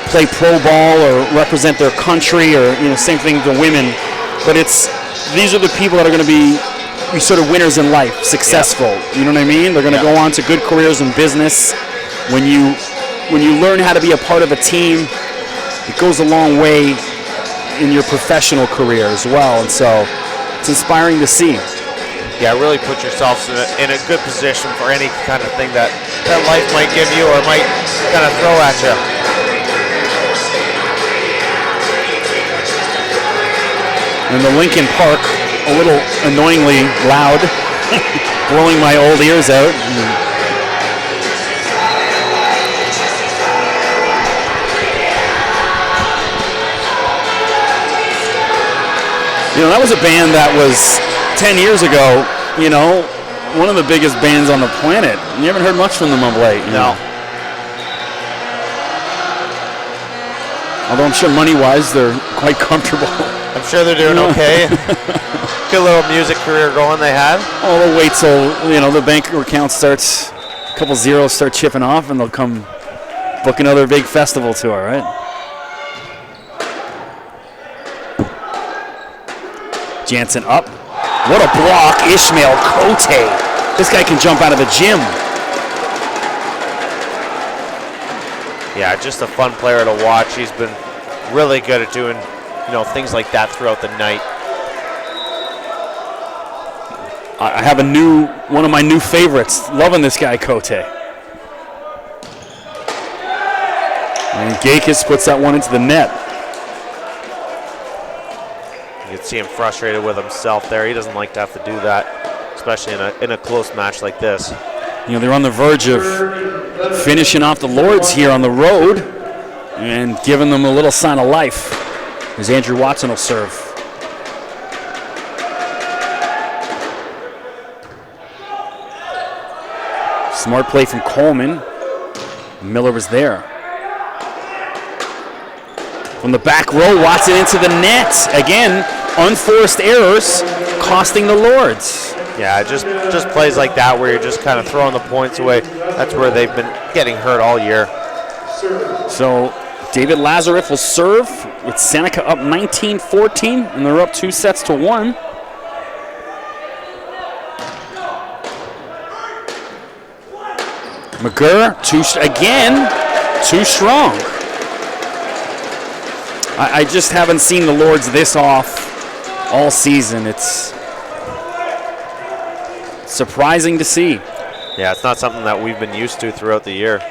play pro ball or represent their country or, same thing to women. But these are the people that are going to be sort of winners in life, successful. Yeah. You know what I mean? They're going to go on to good careers in business. When you learn how to be a part of a team, it goes a long way in your professional career as well. And so it's inspiring to see. Yeah, really put yourselves in a good position for any kind of thing that life might give you or might kind of throw at you. In the Lincoln Park, a little annoyingly loud, blowing my old ears out. That was a band that was 10 years ago, one of the biggest bands on the planet. You haven't heard much from them of late. No. Although I'm sure money-wise, they're quite comfortable. I'm sure they're doing okay. Good little music career going they had. Oh, they'll wait till, the bank account starts, a couple zeros start chipping off, and they'll come book another big festival tour, right? Jansen up. What a block, Ishmael Cote. This guy can jump out of the gym. Yeah, just a fun player to watch. He's been really good at doing, things like that throughout the night. I have one of my new favorites. Loving this guy, Cote. And Gakis puts that one into the net. You can see him frustrated with himself there. He doesn't like to have to do that, especially in a close match like this. They're on the verge of finishing off the Lords here on the road and giving them a little sign of life as Andrew Watson will serve. Smart play from Coleman. Miller was there. From the back row, Watson into the net. Again, unforced errors costing the Lords. Yeah, just plays like that where you're just kind of throwing the points away. That's where they've been getting hurt all year. So David Lazarev will serve with Seneca up 19-14, and they're up 2-1. McGurr, too strong. I just haven't seen the Lords this off all season. surprising to see. Yeah, it's not something that we've been used to throughout the year.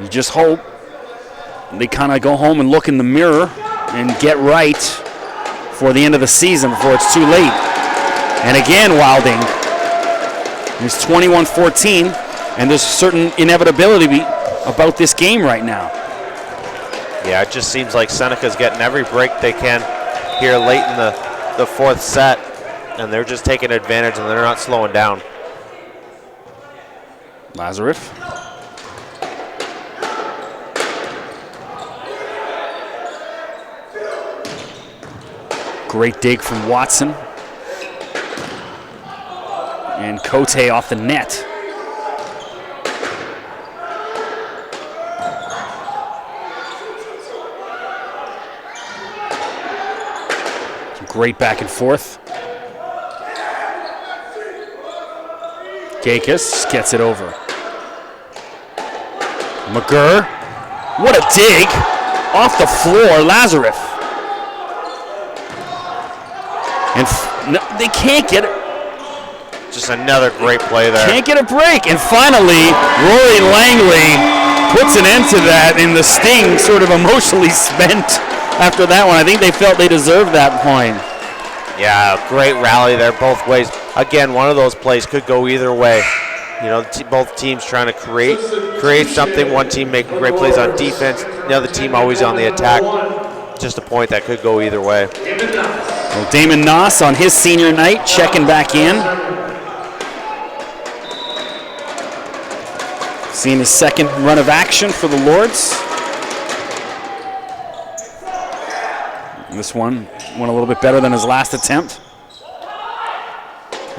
You just hope they kind of go home and look in the mirror and get right for the end of the season before it's too late. And again, Wilding. It's 21-14, and there's a certain inevitability about this game right now. Yeah, it just seems like Seneca's getting every break they can here late in the fourth set, and they're just taking advantage, and they're not slowing down. Lazarus. Great dig from Watson. And Cote off the net. Some great back and forth. Gakis gets it over. McGurr. What a dig. Off the floor, Lazarus. And no, they can't get it. Just another great play there. Can't get a break. And finally, Rory Langley puts an end to that, and the Sting sort of emotionally spent after that one. I think they felt they deserved that point. Yeah, great rally there both ways. Again, one of those plays could go either way. You know, both teams trying to create something. One team making great plays on defense, the other team always on the attack. Just a point that could go either way. Well, Damon Noss on his senior night checking back in. Seeing his second run of action for the Lords. This one went a little bit better than his last attempt.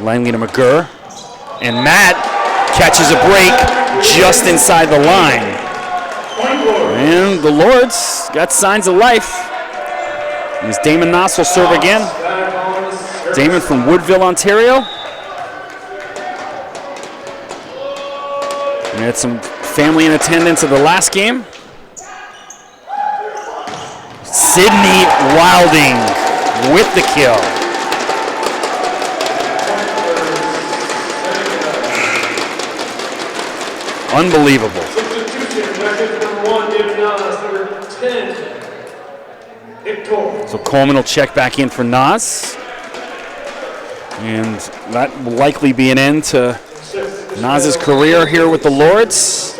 Langley to McGurr. And Matt catches a break just inside the line. And the Lords got signs of life. As Damon Noss will serve again. Damon from Woodville, Ontario. We had some family in attendance at the last game. Sydney Wilding with the kill. Unbelievable. So Coleman will check back in for Nas. And that will likely be an end to Nas's career here with the Lords.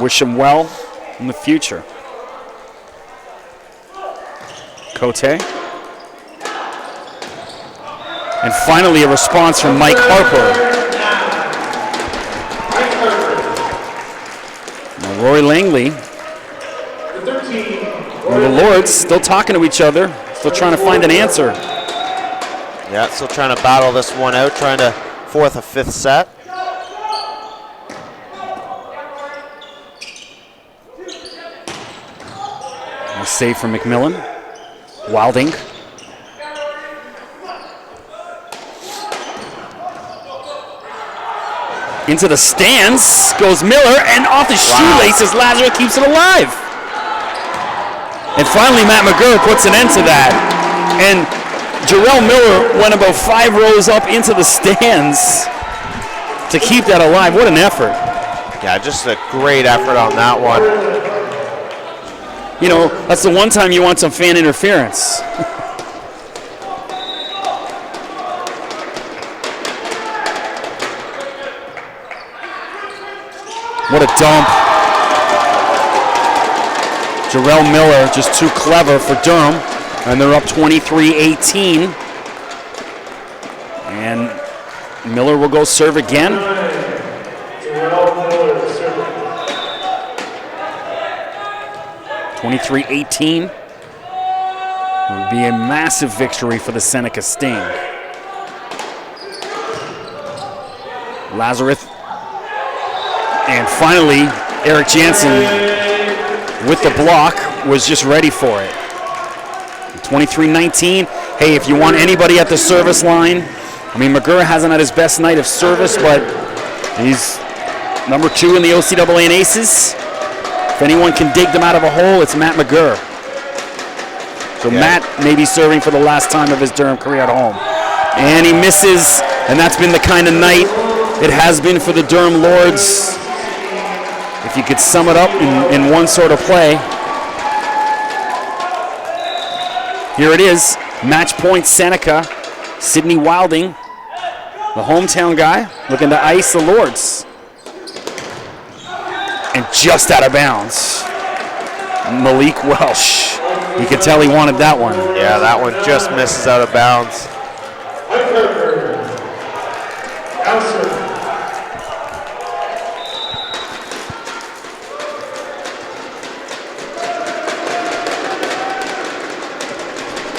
Wish him well in the future. Cote. And finally a response from Mike Harper. Now Rory Langley and the Lords still talking to each other, still trying to find an answer. Yeah, still trying to battle this one out, trying to fourth a fifth set. Nice save from McMillan. Wilding. Into the stands goes Miller, and off his shoelaces, Lazarus keeps it alive. And finally, Matt McGurr puts an end to that. And Jarrell Miller went about 5 rows up into the stands to keep that alive. What an effort. Yeah, just a great effort on that one. You know, that's the one time you want some fan interference. What a dump. Jarrell Miller just too clever for Durham. And they're up 23-18. And Miller will go serve again. 23-18. It would be a massive victory for the Seneca Sting. Lazarus. And finally, Eric Jansen with the block was just ready for it. 23-19. Hey, if you want anybody at the service line, I mean, McGurr hasn't had his best night of service, but he's number 2 in the OCAA in aces. If anyone can dig them out of a hole, it's Matt McGurr. So Matt may be serving for the last time of his Durham career at home. And he misses, and that's been the kind of night it has been for the Durham Lords. If you could sum it up in one sort of play. Here it is, match point Seneca. Sidney Wilding, the hometown guy, looking to ice the Lords. And just out of bounds, Malik Welsh. You could tell he wanted that one. Yeah, that one just misses out of bounds.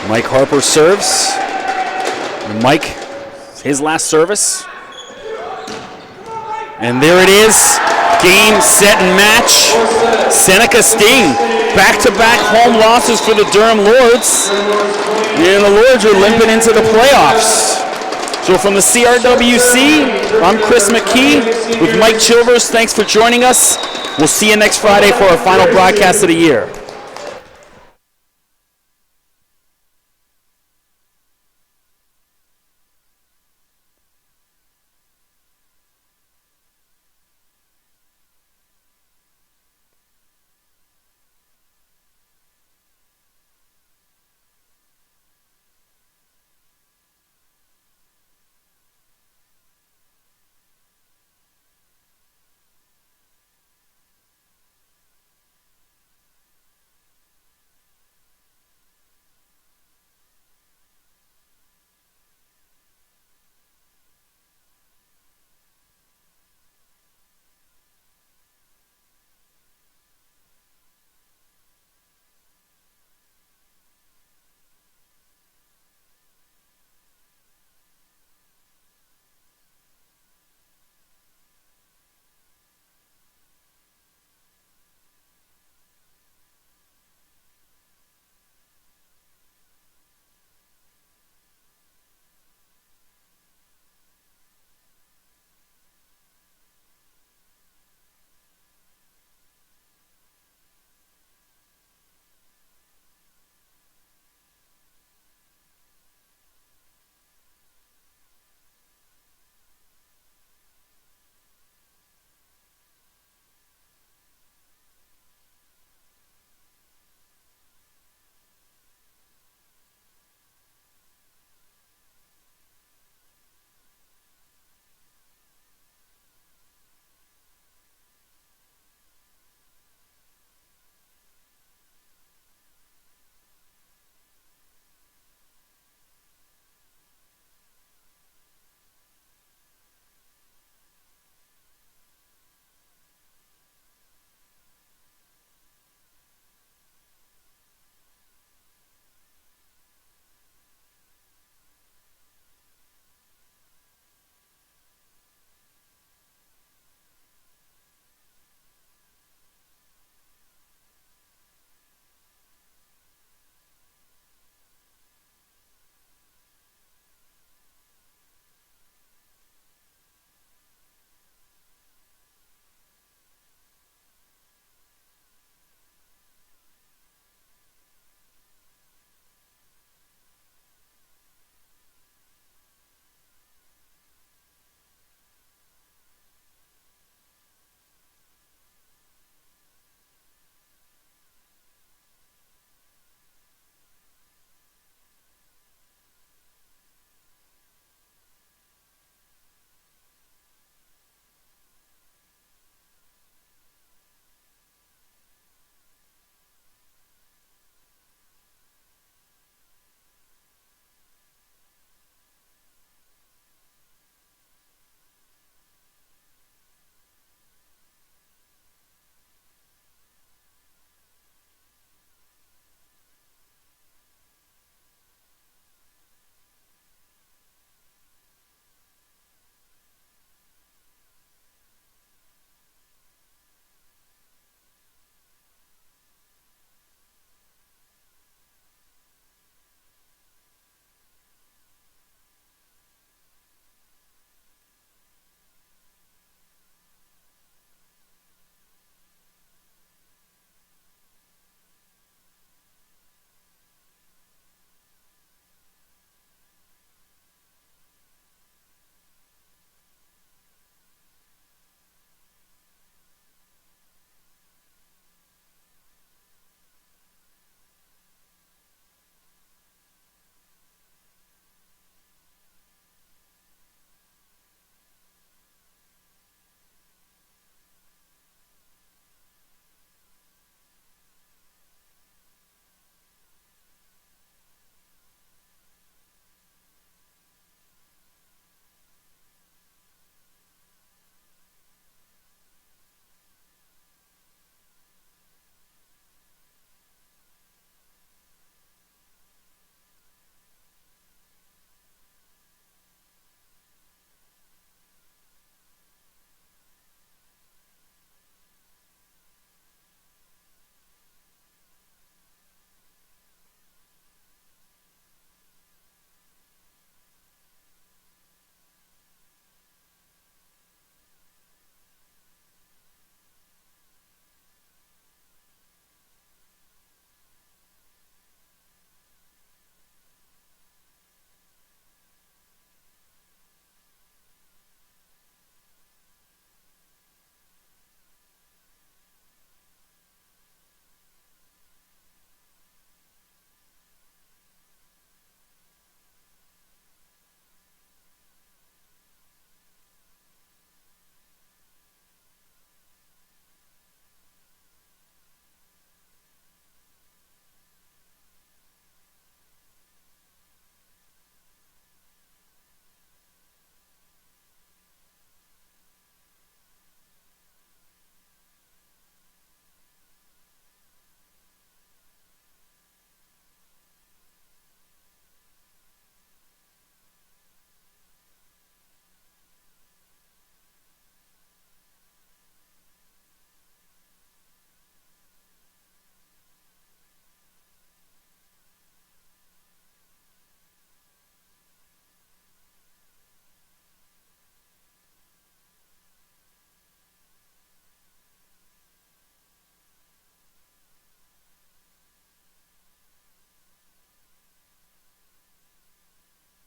Mike Harper serves. And Mike, his last service. And there it is. Game, set, and match. Seneca Sting. Back-to-back home losses for the Durham Lords. And the Lords are limping into the playoffs. So from the CRWC, I'm Chris McKee with Mike Chilvers. Thanks for joining us. We'll see you next Friday for our final broadcast of the year.